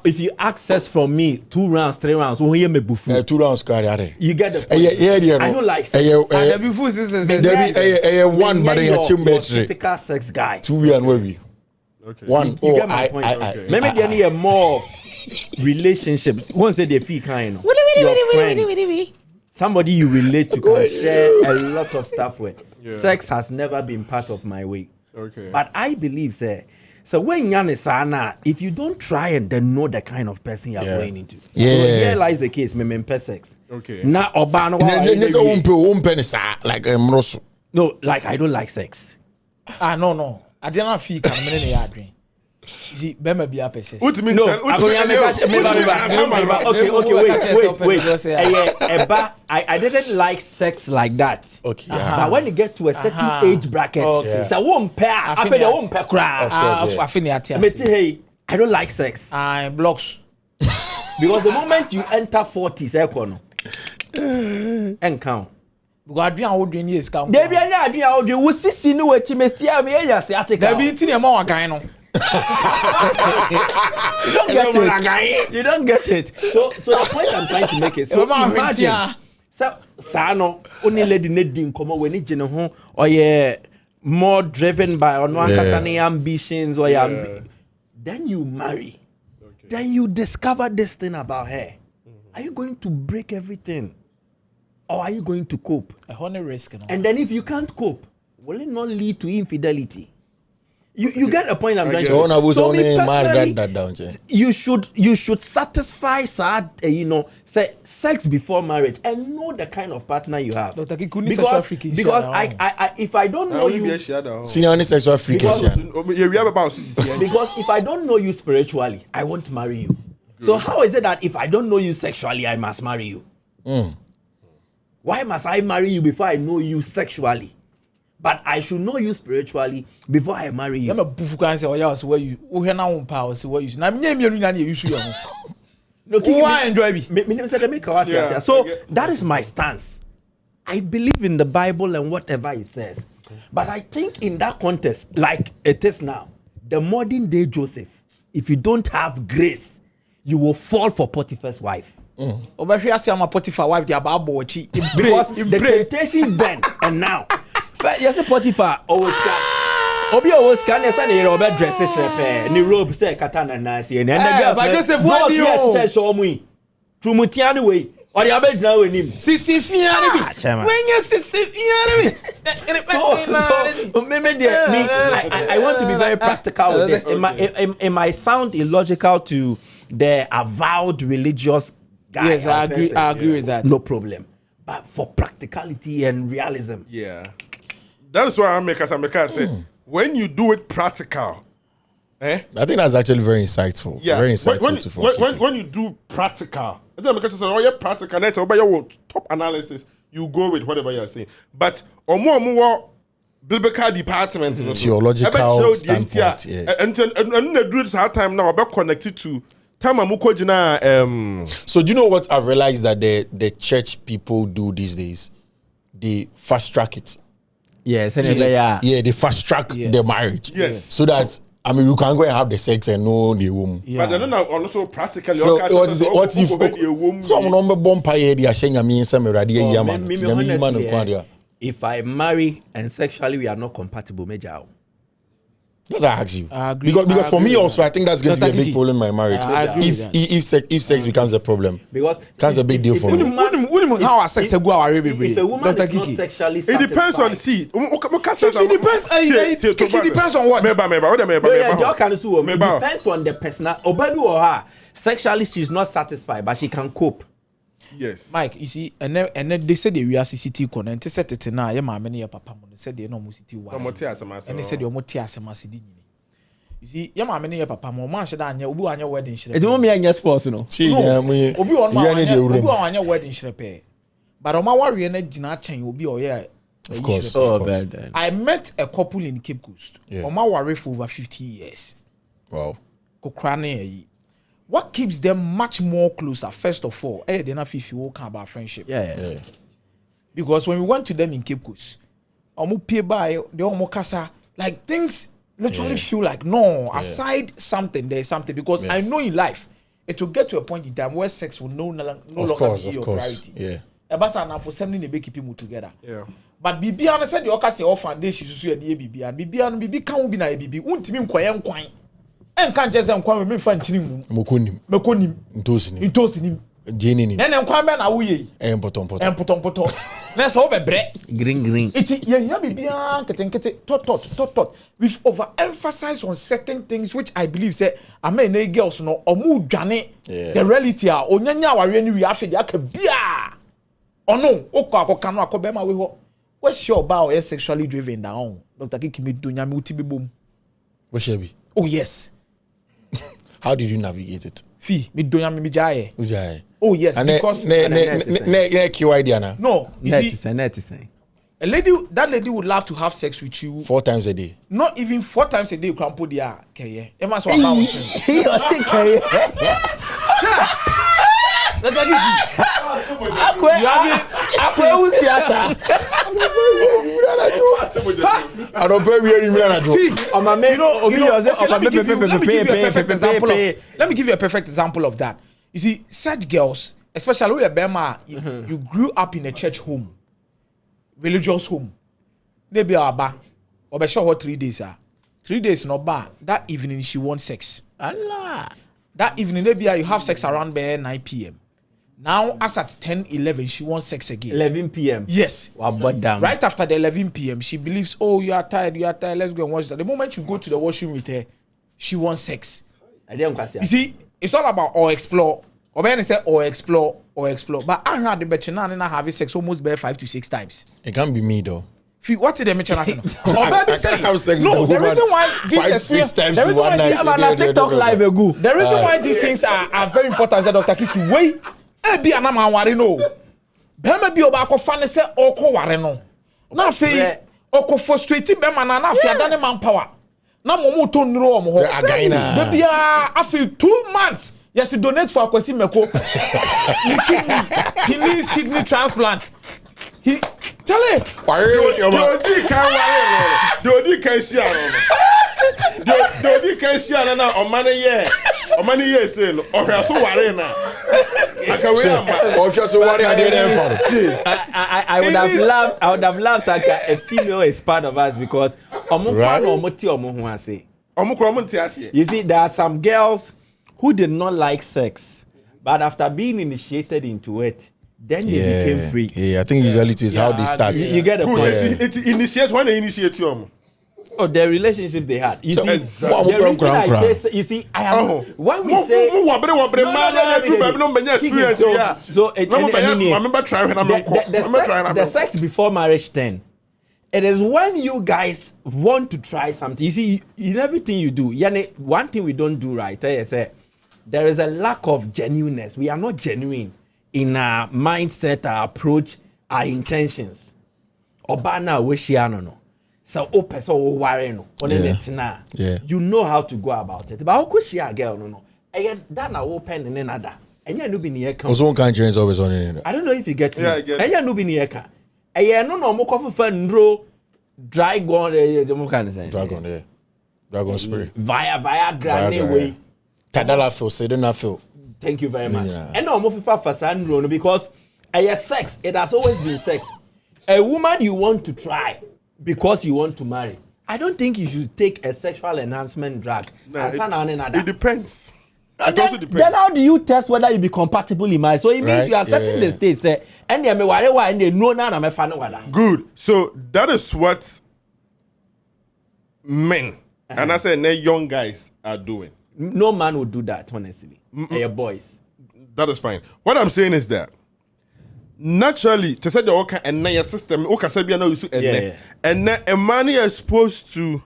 If you access from me 2 rounds, 3 rounds, won't hear me buffet. 2 rounds carry. You get the point. I don't like sex. One, but in a chamber. Typical sex guy. 2 and where we. Okay. One. You get my point. Maybe they need a more relationship. Once they feel kind of your friend, somebody you relate to, can share a lot of stuff with. Yeah. Sex has never been part of my way. Okay. But I believe, so when you're sana, if you don't try and then know the kind of person you're going into. Yeah. So here lies the case, me sex. Okay. Now Obano. Like No, like I don't like sex. No. I did not feel coming. See, Bema be a person. Okay, wait. I didn't like sex like that. Okay. But when you get to a certain age bracket, it's a one pair. I feel the one pair crowd. I don't like sex. Blocks. Because the moment you enter 40s, and count. Because I drink out years count. There be a drink out. You will see no way to me. There be teen a more guy no. You don't get it. So the point I'm trying to make is so imagine. So Sano only lady needing come when it home or more driven by ambitions or then you marry. Okay. Then you discover this thing about her. Are you going to break everything? Or are you going to cope? A honey risk. And then if you can't cope, will it not lead to infidelity? You get a point I'm trying to. So me personally, you should satisfy say sex before marriage and know the kind of partner you have. Because I if I don't know you, sexual freakers. Because if I don't know you spiritually, I won't marry you. Good. So how is it that if I don't know you sexually, I must marry you? Why must I marry you before I know you sexually? But I should know you spiritually before I marry you. I'm a bufukan say, "Oh yeah, so where you? Oh here now, power. So where you? Now me you should you. No, Kiki, enjoy me. So that is my stance. I believe in the Bible and whatever it says. But I think in that context, like it is now, the modern day Joseph, if you don't have grace, you will fall for Potiphar's wife. But here I say I'm a Potiphar wife. They are about bochi. Because the temptation then and now. Yes, Potiphar always can. Obi always can. Yes, and he Robert dresses repair. Ni robe say katana nasi. And the girl but Joseph what do you? Yes, show me. Trumutiani way. Or the average now with him. Sisi fiani. When you sisi fiani. I want to be very practical with this. It might sound illogical to the avowed religious guy. Yes, I agree with that. No problem. But for practicality and realism. Yeah. That is why I say, when you do it practical, I think that's actually very insightful. Yeah. Very insightful when you do practical, I think Ameka say, oh, yeah, practical. That's about your top analysis. You go with whatever you're saying. But more biblical department, theological standpoint. Yeah. And the do this hard time now about connected to. So do you know what I've realized that the church people do these days? They fast track it. Yes, they fast track the marriage. Yes. So that you can go and have the sex and know the woman. Yeah. But then also practically. So what if if I marry and sexually we are not compatible, major. That's why I ask you. I agree. Because I for agree me with also, I think that's going to be a Dr. big problem in my marriage. I agree with that. If sex becomes a problem, Because becomes a big deal for me. How our sex go our if a woman Dr. is not Kiki. sexually It satisfied, depends on see. It depends. It depends on what. Y'all can sue me. It Meba. depends on the person. Obabi or her sexually she's not satisfied, but she can cope. Yes. Mike, you see, and then they said we are CCTV corner. And they said it now. Yeah, my many papa. They said they no musiti one. And they said you mo tia semasidi. You see, yeah, my many papa. Mo man should anya ubu anya wedding shire. It won't be any sports, no. See, Obi on my room. anya wedding shire pay. But on my warrior na jina chen obi or yeah. Of course. I met a couple in Cape Coast. Yeah. On my warrior for over 50 years. Wow. Kokrane. What keeps them much more closer, first of all, they're not Fiifi walking about friendship. Yeah. Because when we went to them in Cape Coast, omu pay by the omu kasa, like things literally feel like no, aside something, there's something. Because I know in life, it will get to a point in time where sex will no longer be your priority. Yeah. Ebasa na for something they make people together. Yeah. But Bibi and said the oka say all foundation so the Bibi and Bibi can be na Bibi. Untimi nkwaye nkwan. En kan je se nkwan me fa nchini mu. Mekonim. Ntosi nim. Jeni nim. Na nkwan be na wo ye. Empotompoto. Na so obebre. Green. Iti ye Bibi ketenkete tot. We've overemphasized on certain things which I believe say amen girls no omu dwane the reality a onyanya aware ni wi afi de aka bia. Ono okọ no akọ be ma we ho. What's sure about sexually driven down? Dr. Kiki me do nyame uti bebom. What should be? Oh yes. How did you navigate it? Fi me do nyame me jaye. Ujaye. Oh yes, And because kill idea na. no, you see, Net. that lady would love to have sex with you 4 times a day. not even 4 times a day. You can put there, okay? It must about you. You're sick, eh? Dr. Kiki. I don't pay really Let me give you a perfect example of that. You see, such girls, especially with Bema, you grew up in a church home, religious home. Maybe Abba, or be sure 3 days. 3 days no bar. That evening she wants sex. Allah. That evening maybe you have sex around 9 p.m. Now as at 10, 11 she wants sex again. 11 p.m. Yes. Damn. Right after the 11 p.m. she believes, oh, you are tired, let's go and watch that. The moment you go to the washroom with her, she wants sex. You see, it's all about or explore. Or when I say or explore. But I heard the betchina and I have sex almost 5 to 6 times. It can't be me though. What did they mention? I can't have sex No, with the a woman reason why this 5-6 times in one night. The reason why these things are very important, said Dr. Kiki. Wait, be an amawari no. Bema bi oba akofane se oko ware no. Na fe oko frustrate bema na fe adane manpower. Na momo to nro omo ho. Baby after 2 months. Yes, you donate for Akwesi Meko. He needs kidney transplant. He tell it. Dodi can see na o many years say no o hwe so ware na aka we am o hwe so ware ade dem for. I would have loved like a female is part of us because you see there are some girls who did not like sex, but after being initiated into it, then they became free. Yeah, I think usually it is how they start. You get the point. It initiate when they initiate you. Oh, the relationship they had. You see, the reason I say, you see, I am when we say the sex before marriage 10. It is when you guys want to try something. You see, in everything you do, one thing we don't do right. I say there is a lack of genuineness. We are not genuine in our mindset, our approach, our intentions. Obana wishiano no. So open so worry no. You know how to go about it. But how could she a girl no? And that na open and another. And you no be near can. Also one country is always on it. I don't know if you get me. And you no be near can. And you no mo coffee fan draw dragon Dragon, yeah. Dragon spray. Via granny way. Tadala feel, say don't feel. Thank you very much. And no more for Sandro because sex, it has always been sex. A woman you want to try because you want to marry I don't think you should take a sexual enhancement drug. It depends. It Then, also depends. then how do you test whether you be compatible in marriage? So it means you are setting the state. Say, and they know na me fan wada. Good. So that is what men and I say young guys are doing. No man would do that, honestly. Boys. That is fine. What I'm saying is that naturally, to say the okay and your system, okay, say be no and then a man is exposed to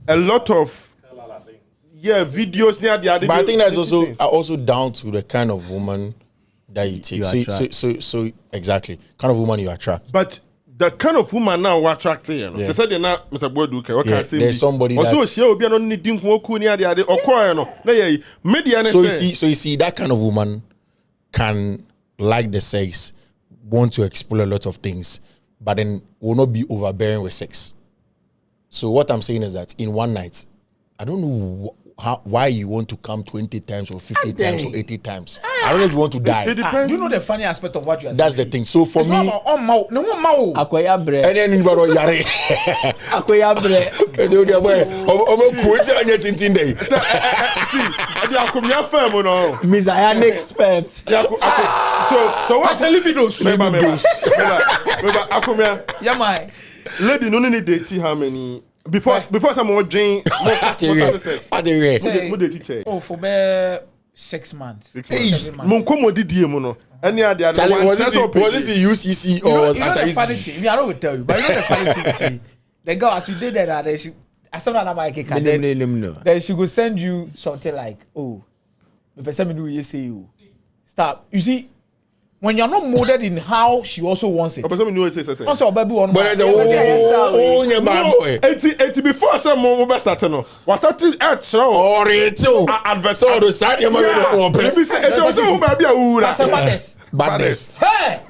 a lot of videos near the other. But I think that's also down to the kind of woman that you take. So exactly, kind of woman you attract. But the kind of woman now we're attracting, you know. They said they're not Mr. Boadu. Okay, I say there's somebody also she will be on needing who near the other or quiet, no. Media. So you see that kind of woman can like the sex, want to explore a lot of things, but then will not be overbearing with sex. So what I'm saying is that in one night, I don't know why you want to come 20 times or 50 times or 80 times. I don't know if you want to die. It depends. You know the funny aspect of what you are saying. That's the thing. So for me, and then you got yare. Akoya bre. Akomeah firm, no. Messianic sperms. So what's the libidos? Akomeah. Yeah, my Lady, no need date how many before someone drink sex. Oh, for me 6 months. 7 months. Mon comedy no. Any other was this the UCC or was after UCC? I don't tell you, but you know the funny thing. See, the girl as you did that, she as soon as I can then she go send you something like, oh, the person do you say you stop. You see, when you're not molded in how she also wants it. Also, baby on. But it's a bad boy. 80 before some more start no. What that is at so. Or it too. So the side you married open. Let me say it also baby a badness. Hey.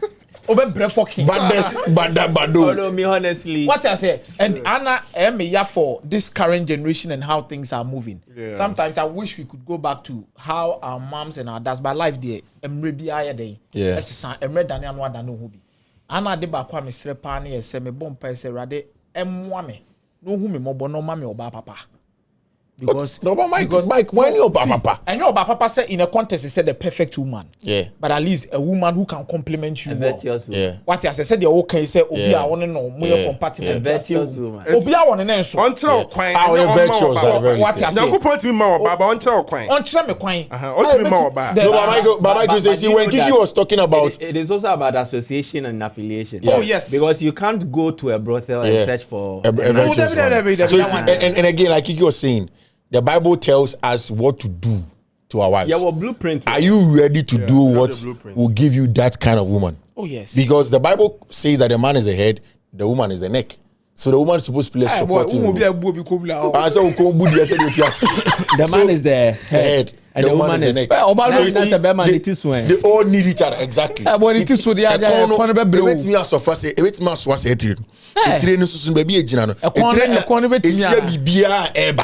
Obe fucking. Badu. Follow me honestly. What I say, and Anna, for this current generation and how things are moving. Yeah. Sometimes I wish we could go back to how our moms and our dads, but life there, Emre biya day. Yeah. Emre Daniel no ada no hobi. Anna de ba kwa me srepa ne yese me bom pa ese rade emwa me. No hu me mobo no ma me oba papa. Because Mike, when you papa? I know papa said in a contest he said the perfect woman. Yeah. But at least a woman who can compliment you well. Yeah. What I said the okay say obi a won no more compatible. A virtuous woman. Obi a won na so. Until kwan. Our virtues are very. What I say. Now point me ma oba until kwan. Until me kwan. Until me ma oba. No, but Michael says when Kiki was talking about it is also about association and affiliation. Oh yes. Because you can't go to a brothel and search for a virtuous woman. So and again like Kiki was saying, the Bible tells us what to do to our wives. Yeah, well, blueprint. Are you ready to do what will give you that kind of woman? Oh, yes. Because the Bible says that the man is the head, the woman is the neck. So the woman is supposed to play supporting role. The man is the head. And the woman is the neck. So you see, they all need each other. Exactly.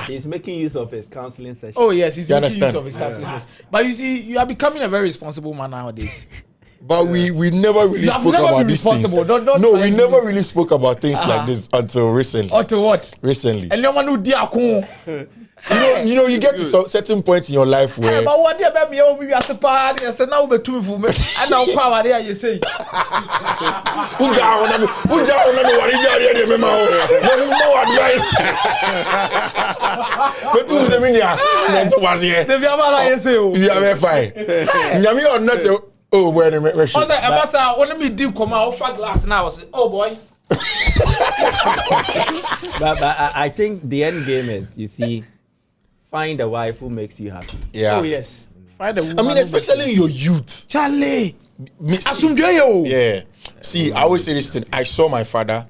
He's making use of his counseling session. Oh yes, he's making use of his counseling session. But you see, you are becoming a very responsible man nowadays. But we never really spoke about these things. No, we never really spoke about things like this until recently. Until what? Recently. And you get to certain points in your life where. But what do you mean? We are separate. I said now we two for me. And now power there you say. But who's the media? You are fine. Nyami or not say. Oh, wait a minute. When me do come out for glass now, I say, oh boy. but I think the end game is, you see, find a wife who makes you happy. Yeah. Oh yes. Find a woman. I mean, especially in your youth. Charlie. Yeah. See, I always say this thing. I saw my father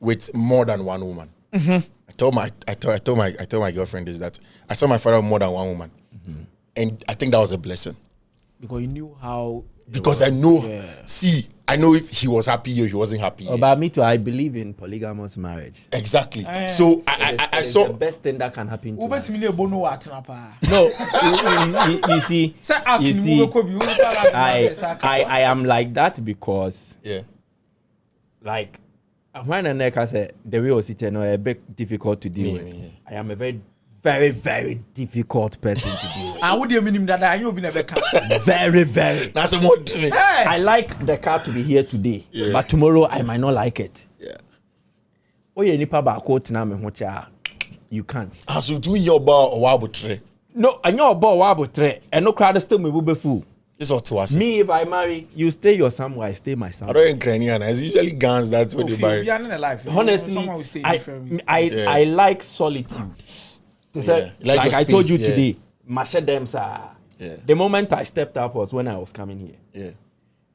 with more than one woman. Mm-hmm. I told my girlfriend this, that I saw my father with more than one woman, and I think that was a blessing. Because you knew how. Because I know. Yeah. See, I know if he was happy or he wasn't happy. But me too, I believe in polygamous marriage. Exactly. So I saw the best thing that can happen to us. No, you see, I am like that because, like, When I said the way I was sitting, a bit difficult to deal with. I am a very, very, very difficult person to deal with. I would mean that I know never come. Very, very. That's what. Hey! I like the car to be here today, but tomorrow I might not like it. Yeah. Oh, you nipa ba quote na me hocha. You can't. As you do your bar or wabutre. No, I know about wabutre, and no crowd still me be fool. It's all to us. Me, if I marry, you stay your somewhere, I stay my I somewhere. don't Ukrainian. It's usually guns. That's what they buy. Honestly, I like solitude. Like I told you today, Masha them sir. The moment I stepped up was when I was coming here. Yeah.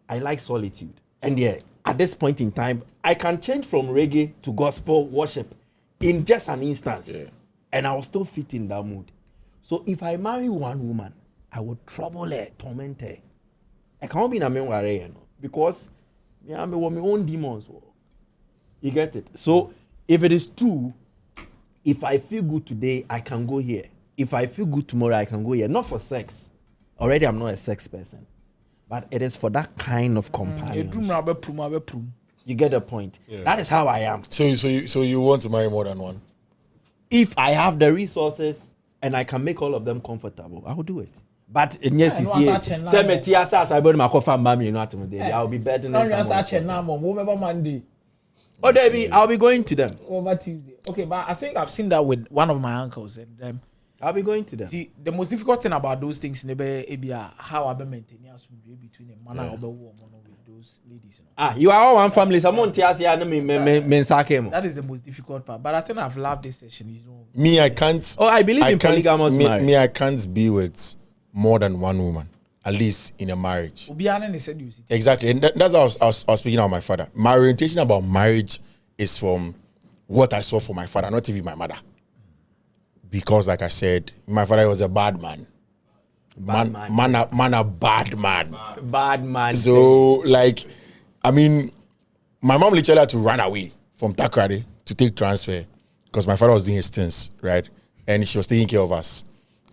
I like solitude. And at this point in time, I can change from reggae to gospel worship in just an instance. Yeah. And I will still fit in that mood. So if I marry one woman, I would trouble her, torment her. I can't be in a memory, because I'm my own demons. You get it? So if it is two, if I feel good today, I can go here. If I feel good tomorrow, I can go here. Not for sex. Already, I'm not a sex person. But it is for that kind of companionship. You get the point. Yeah. That is how I am. So you want to marry more than one? If I have the resources and I can make all of them comfortable, I will do it. But yes, I'll be better than oh, Debbie, I'll be going to them over Tuesday. Okay, but I think I've seen that with one of my uncles, and I'll be going to them. See, the most difficult thing about those things in the how I be maintaining between a man and with those ladies. You are all one family. Someone tells you, that is the most difficult part. But I think I've loved this session. Me, I can't. Oh, I believe in polygamous marriage. Me, I can't be with more than one woman, at least in a marriage. Exactly, and that's how I was speaking about my father. My orientation about marriage is from what I saw for my father, not even my mother. Because, like I said, my father was a bad man. A bad man. Bad man. So, like, I mean, my mom literally had to run away from Takrady to take transfer because my father was doing his things, right? And she was taking care of us.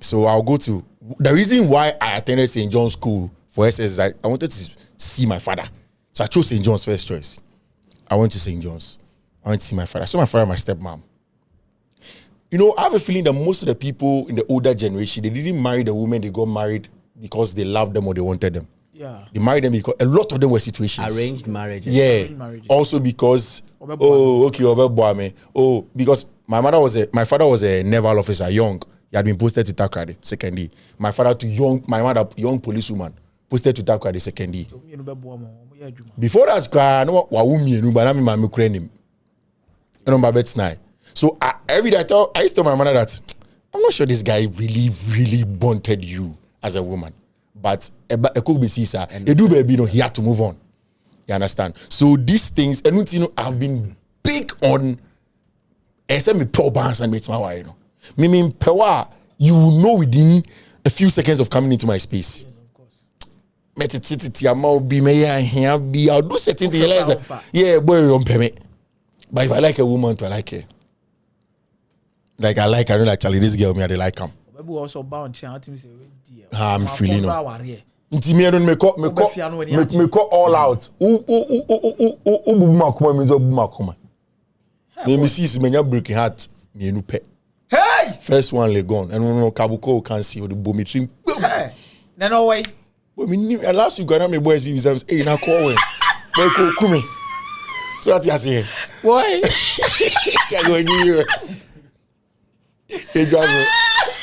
So I'll go to the reason why I attended St. John's School for SS is I wanted to see my father. So I chose St. John's first choice. I went to St. John's. I went to see my father. I saw my father and my stepmom. You know, I have a feeling that most of the people in the older generation, they didn't marry the women, they got married because they loved them or they wanted them. Yeah. They married them because a lot of them were situations. Arranged marriages. Yeah. Arranged marriages. Also because because my father was a naval officer, young. He had been posted to Takrady, secondly. My mother, young policewoman, posted to Takrady, secondly. Before that, so every day I used to tell my mother that I'm not sure this guy really, really wanted you as a woman. But a could be Caesar. He had to move on. You understand? So these things, and I've been big on me poor bands and meet my wife. Meaning power, you will know within a few seconds of coming into my space. Yes, of course. I'll do certain things. Yeah, boy, but if I like a woman, I like her. Like I don't like Charlie. This girl, me, I like him. I'm feeling no. Me don't make all out. Me see me breaking heart. Me no pet. Hey! First one le gone. And no Kabuko can see or the bomb trim. Hey! No way. But me last week got me boys be service. Hey, na call when. Boy come. So what you say? Why? I go give you. Hey, Jazo.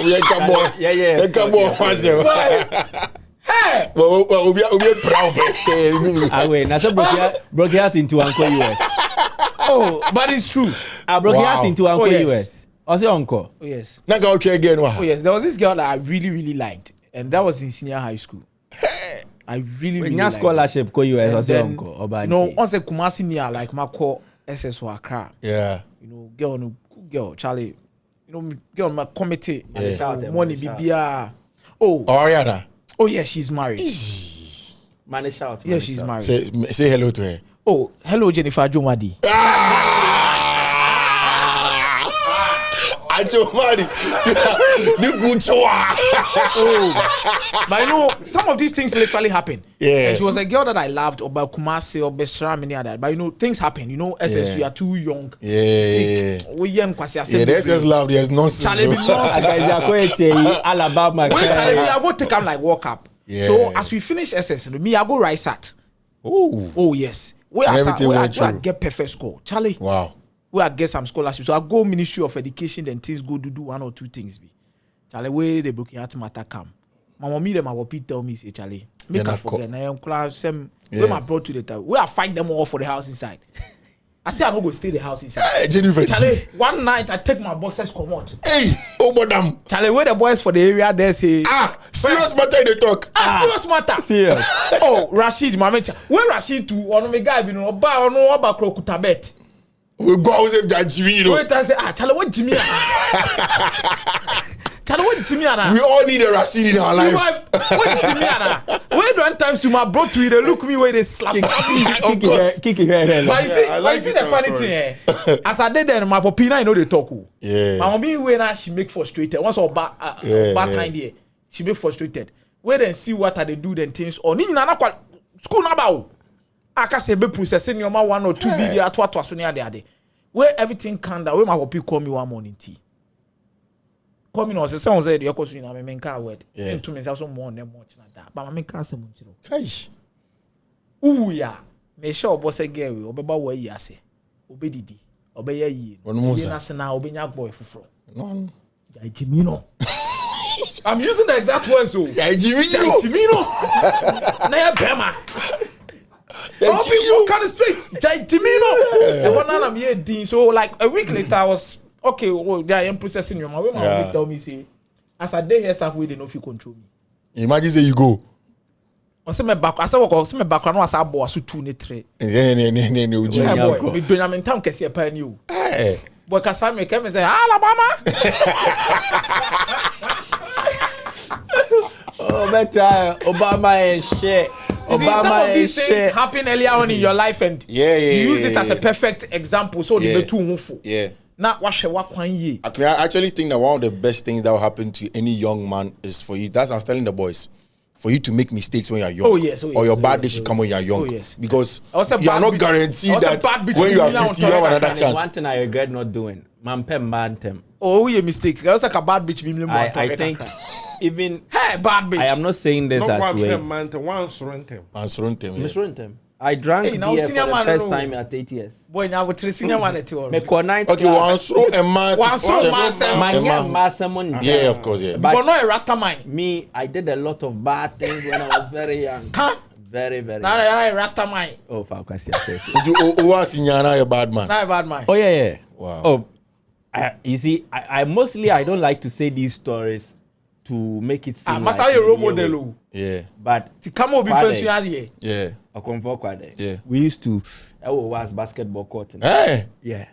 We come on. Yeah. Come on, myself. Hey! Well, we are proud. I wait. Now so broke out into Uncle US. Oh, but it's true. I broke out into Uncle US. I say Uncle. Oh yes. Now go okay again. Oh yes. There was this girl that I really, really liked, and that was in senior high school. I really liked scholarship go US. I say Uncle. Once a Kumasi near like Mako SS Accra. Yeah. Good girl, Charlie. Girl, my committee. Money Bibia. Oh, Ariana. Oh yeah, she's married. Man, shout. Yeah, she's married. Say hello to her. Oh, hello Jennifer Jomadi. I Jomari. The good But you know, some of these things literally happen. Yeah. And she was a girl that I loved, or Kumasi, or Beshra, many other. But you know, things happen. You know, SS, we are too young. Yeah. We young, Yeah, there's just love. There's nonsense. Charlie, All about my Wait, Charlie, I go take him like walk up. Yeah. So as we finish SS, me I go rise at. Oh yes. We And are everything we went through. get perfect score. Charlie. Wow. We are get some scholarship. So I go Ministry of Education, then things go to do one or two things. Be Charlie, where the broken heart matter come. My mommy them my tell me say Charlie, make Then I I forget. I am class some Yeah. where my brought to the time. We are fight them all for the house inside. I say I no go stay the house inside. Hey, Jennifer. Charlie, one night I take my boxes come out. Hey, oh, madam. Charlie, where the boys for the area they say Serious matter they talk. serious matter. Serious. Oh, Rashid, my mate. Where Rashid to one of my guy be no ba no ba krokuta bet. We go out with that Jimmy, you know. Wait, I say Charlie, what Jimmy? Charlie, what Jimmy? We all need a Rashid in our lives. What Jimmy? Where do times to my bro to they look me where they slap me. Of course. Kiki, here. But you see, I like you see this the kind funny of thing, as I did then, my popina, you know they talk. Yeah. My mommy when she make frustrated. Once or bad time there, she make frustrated. Where then see what they do then things or ni na kwa school na ba o. Aka say be processing your ma 1 or 2 video to so near there. Where everything calm down, where my popi call me one morning tea. Call me no say someone say you cause you na me nka word. Into me say so more than much na that. But me nka say mo chiro. Kaish. Ooh ya. Me sure boss a girl we obeba wa yi ase. Obedidi. Obeya yi. Onumu Na se na obenya boy fufuro. No. Jimino. I'm using the exact words so. Jimmy, Jimino. Na ya bema. All people kind of straight. Jimino. And one I'm here Dean. So like a week later I was okay, well, they are processing your mom. When my mom tell me say as I dey here halfway they no fit control me. Imagine say you go. I say my back no as abo aso 2 ne 3. Ne Hey boy, me donya me town kese pa ni o. Hey. Boy kasa me come say Alabama. Oh, better Obama and shit. You see, some of these things happen earlier on in your life and you use it as a perfect example so the two hufo. Yeah. Now what ye. I actually think that one of the best things that will happen to any young man is for you. That's what I was telling the boys. For you to make mistakes when you're young. Oh yes. Or your bad days should come when you're young. Oh yes. Because you are not guaranteed that when you are 50 you have another chance. One thing I regret not doing. Mantem. Oh, we a mistake. That's like a bad bitch. I think even hey, bad bitch. I am not saying this Not as one way. time, man. One surrender. I drank Hey, now beer senior for the man, first no. time at 8 years. Boy, now we're senior one at all. Me ko ninth Okay, class. one throw a man. Yeah, of course, yeah. But not a Rasta mind. Me, I did a lot of bad things when I was very young. Huh? Very Now young. a Rasta mind. Oh, fuck, I see. I see. You was in a bad man. Not a bad mind. Oh, yeah. Wow. Oh, you see, I mostly, I don't like to say these stories to make it seem Must like have a role in a way. model. Yeah. But To come over Father. before you Yeah. Yeah. we used to, was basketball court. Hey. Yeah.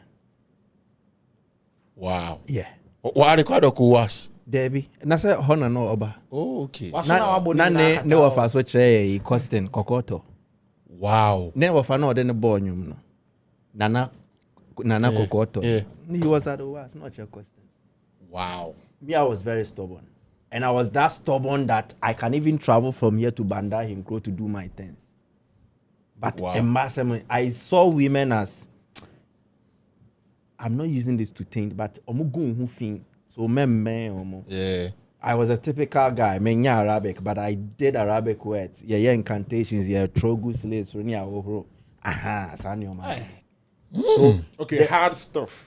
Wow. Yeah. What are the quad of was? Debbie. And I said, Hona no oba. Oh, okay. Na ne wafa so chere Costin Kokoto. Wow. Ne wafa no den born no. Nana Kokoto. Yeah. He was at the was not your Costin. Wow. Me, I was very stubborn. And I was that stubborn that I can even travel from here to Banda Himkro to do my things. But Wow. I saw women as, I'm not using this to think, but so Yeah. I was a typical guy, menya Arabic, but I did Arabic words. Yeah, incantations, yeah, trogus lace, runia ohro. Aha, sanyo man. Okay, hard stuff.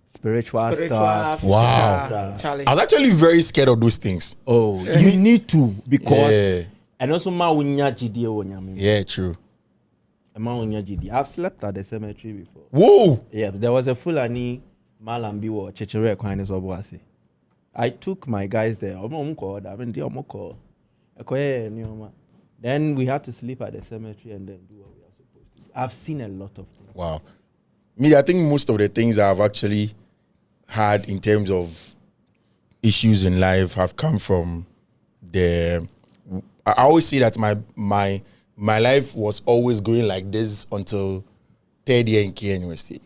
Spiritual stuff. Wow. Charlie. I was actually very scared of those things. Oh, you need to because, Yeah. and also ma unya GD onyame. Yeah, true. I've slept at the cemetery before. Whoa. Yeah, there was a Fulani Malambi or Chechere Quines Obuasi. I took my guys there. Then we had to sleep at the cemetery and then do what we are supposed to do. I've seen a lot of things. Wow. Me, I think most of the things I've actually had in terms of issues in life have come from the. I always say that my life was always going like this until 3rd year in K University.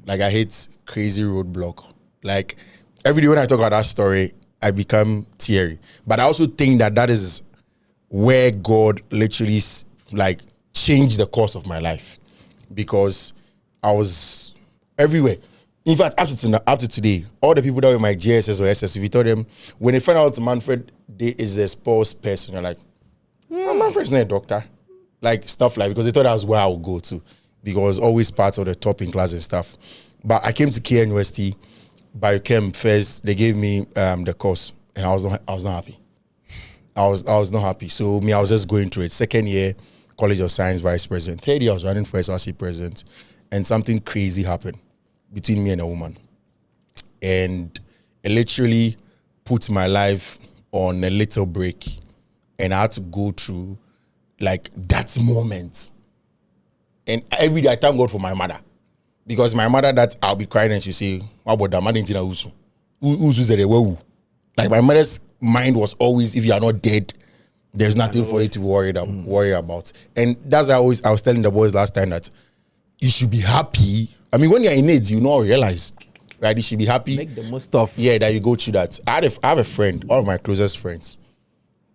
Like I hit crazy roadblock. Like every day when I talk about that story, I become teary. But I also think that is where God literally like changed the course of my life, because I was everywhere. In fact, up to today, all the people that were in my JSS or SS, if you told them, when they find out Manfred is a sports person, you're like, Manfred's not a doctor. Like, stuff like, because they thought that was where I would go to, because always part of the top in class and stuff. But I came to KN University, biochem first, they gave me the course, and I was not happy. I was not happy. So I was just going through it. Second year, College of Science vice president. Third year, I was running for SRC president, and something crazy happened between me and a woman. And it literally put my life on a little break, and I had to go through like that moment. And every day I thank God for my mother, because my mother, that I'll be crying and she'll say, "What about that? Like, my mother's mind was always, if you are not dead, there's nothing for you to worry about. And that's I was telling the boys last time, that you should be happy. I mean, when you're in it, you not realize, right? You should be happy. Make the most of. Yeah, that you go through that. I have a friend, one of my closest friends.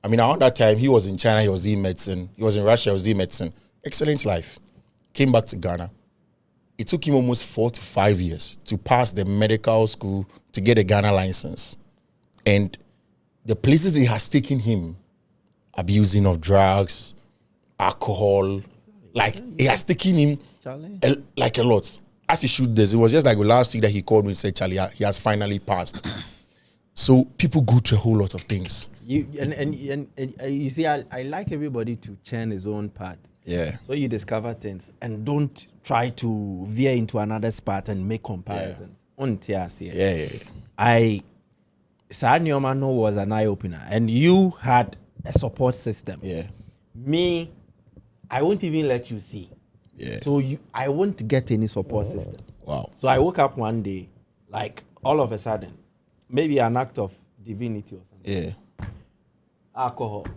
I mean, around that time, he was in China, he was doing medicine. He was in Russia, he was doing medicine. Excellent life. Came back to Ghana. It took him almost 4 to 5 years to pass the medical school to get a Ghana license. And the places it has taken him, abusing of drugs, alcohol, like, it has taken him like a lot. As he shoot this, it was just like last week that he called me and said, "Charlie, he has finally passed." So people go through a whole lot of things. You see, I like everybody to churn his own path. Yeah. So you discover things and don't try to veer into another spot and make comparisons. Yeah. Sanyomano was an eye opener, and you had a support system. Yeah. Me, I won't even let you see. Yeah. So I won't get any support system. Wow. So I woke up one day, like, all of a sudden, maybe an act of divinity or something. Yeah. Alcohol.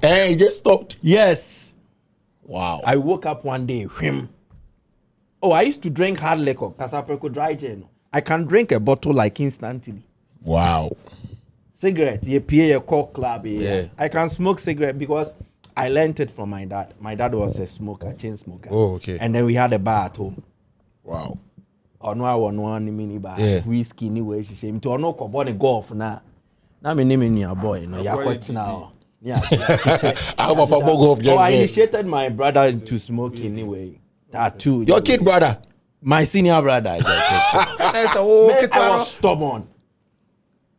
And he just stopped. Yes. Wow. I woke up one day. Oh, I used to drink hard liquor. Kasapreko dry gin. I can drink a bottle like instantly. Wow. Cigarette. You pay a coke club. Yeah. I can smoke cigarette because I learned it from my dad. My dad was a smoker, chain smoker. Oh, okay. And then we had a bar at home. Wow. One mini bar. Yeah. Whiskey anyway. She said, "To no kobone golf na." Now me name your boy. No, you're now. Yeah. I initiated my brother into smoking anyway. Tattoo. Your kid brother. My senior brother. I was stubborn.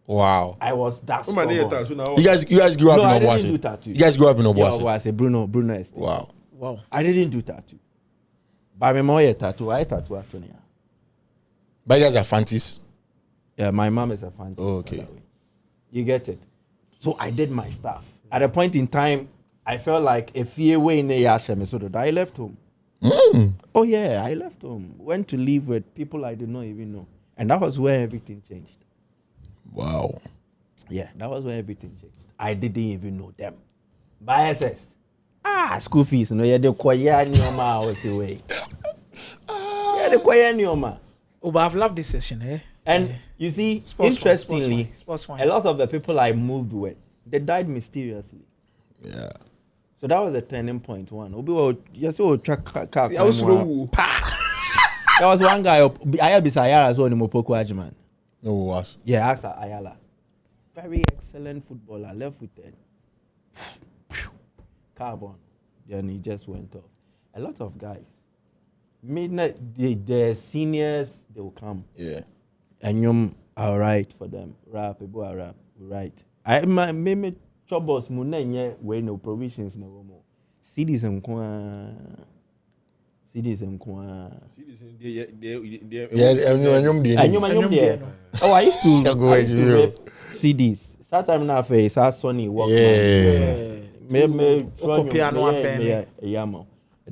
Wow. I was that stubborn. You guys grew up No, I in didn't Obuasi. do tattoo. You guys grew up in Yeah, Obuasi. Obuasi, Bruno Estate. Wow. I didn't do tattoo. But my mom tattoo. I tattoo actually. But you guys are fancies. Yeah, my mom is a fan. Oh, okay. You get it. So I did my stuff. At a point in time, I felt like if you were in a Yashem, so I left home. Oh yeah, I left home. Went to live with people I did not even know. And that was where everything changed. Wow. Yeah, that was where everything changed. I didn't even know them. By SS. School fees. No, yeah, the choir nioma was away. Yeah, the choir nioma. Oh, but I've loved this session, eh? And you see, Sports interestingly, sports wine. a lot of the people I moved with, they died mysteriously. Yeah. So that was a turning point. One. There was one guy. Ayala Bisayara as well in Mopoko Ajman. No, was. Yeah, ask Ayala. Very excellent footballer, left footed. Carbon. Then he just went off. A lot of guys. The seniors, they will come. Yeah. And you are right for them. Rap, people are rap. Right. I made troubles. Munenye we no provisions no more. Citizen kwa. Oh, I used to rip CDs. That time now face our Sony walk.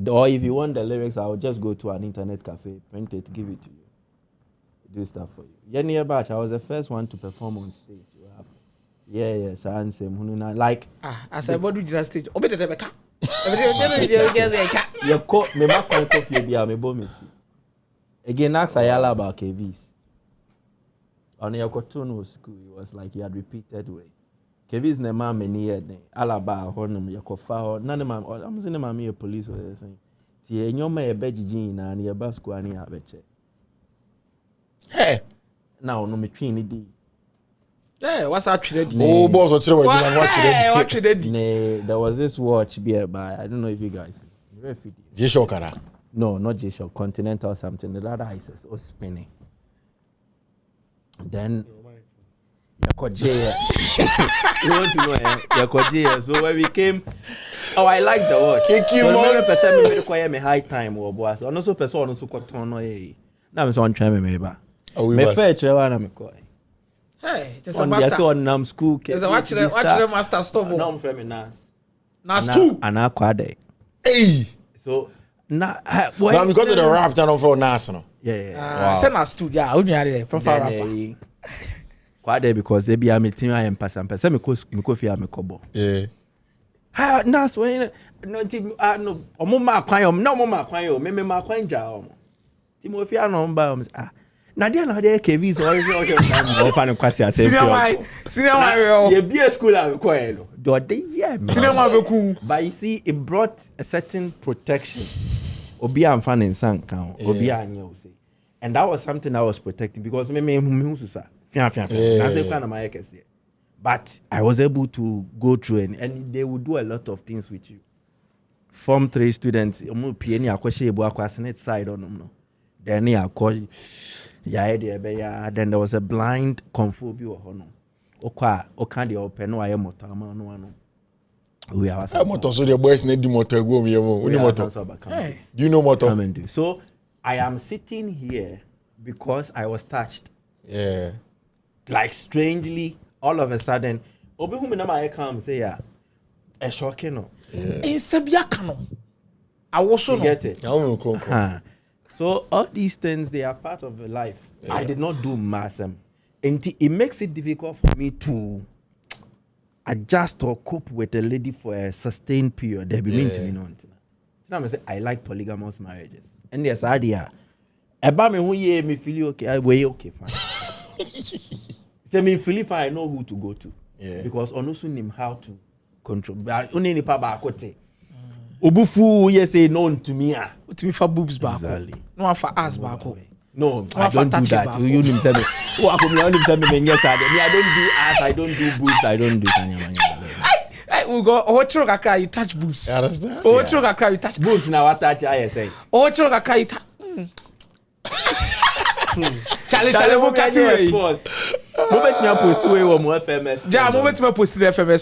Or if you want the lyrics, I'll just go to an internet cafe, print it, give it to you. Do stuff for you. Near batch, I was the first one to perform on stage. Yeah, like as I bought the stage. you caught me back on coffee, me bomb. Again, ask Ayala about KVs. On your cartoon school, it was like he had repeated way. Kevin's ne man many years. Alaba honum yakofa. None of my. I'm saying my me police or something. See, and your may be jing and your bus go any abeche. Hey. Now no me train di. Yeah, what's actually? Oh, boss, what's wrong? What you did? There was this watch beer by I don't know if you guys. G-Shock, No, not G-Shock. Continental something. The other ISIS was spinning. Then. Yakoje. You want to know? Yakoje. So when we came, I like the watch. Kiki, so person me require me high time or boss. And also person also cotton no. Now I'm so on try me ba. Me fair try na me call. Hey, there's a master. So on school. There's a watch the master stop. No, I'm from Nas. Nas two. Ana kwade. Hey. So now because of the rap channel for national. Yeah. Wow. Say Nas two. Yeah, only are from far rapper. Kwade because they be a meeting I am person me ko fi am kobo. Yeah. Ha Nas when no omo ma kwan yo na omo ma kwan yo me ma kwan ja omo. Ti mo fi anon ba omo na dia KV so o fa no kwase ase. Senior why you be a school am ko e no. Do dey yeah. Senior why be cool. But you see it brought a certain protection. Obi am fan in san kan obi anya o say. And that was something I was protecting because me susa. But I was able to go through and they would do a lot of things with you. Form 3 students, side on them. Then then there was a blind conphobia. We are so the boys need motor go do you know motor? So I am sitting here because I was touched. Yeah. Like strangely, all of a sudden, obi who me na my come say yeah, a shocking no. In Sabia kano. I was so get it. So all these things, they are part of the life. Yeah. I did not do mass. And it makes it difficult for me to adjust or cope with a lady for a sustained period. They be mean to me, no. So I say I like polygamous marriages. And yes, idea. About me who ye me feel okay, I way okay fine. Say me feel fine, I know who to go to. Yeah. Because I also know how to control. But only ni pa ba kote. Obufu ye say no to me ah. To me for boobs back. Exactly. No for ass back. No, I don't do that. You know me. Oh, Akomeah only say me yes I. Me I don't do ass, I don't do boobs, I don't do Hey, we go. Oh, chiro kakra you touch boobs. Yeah, that's that. Oh, chiro kakra you touch boobs. Now what touch I say? Oh, chiro kakra you touch. Challenge mo kati we. Mo bet me post we wo mo FMS. Ja, mo bet me post the FMS.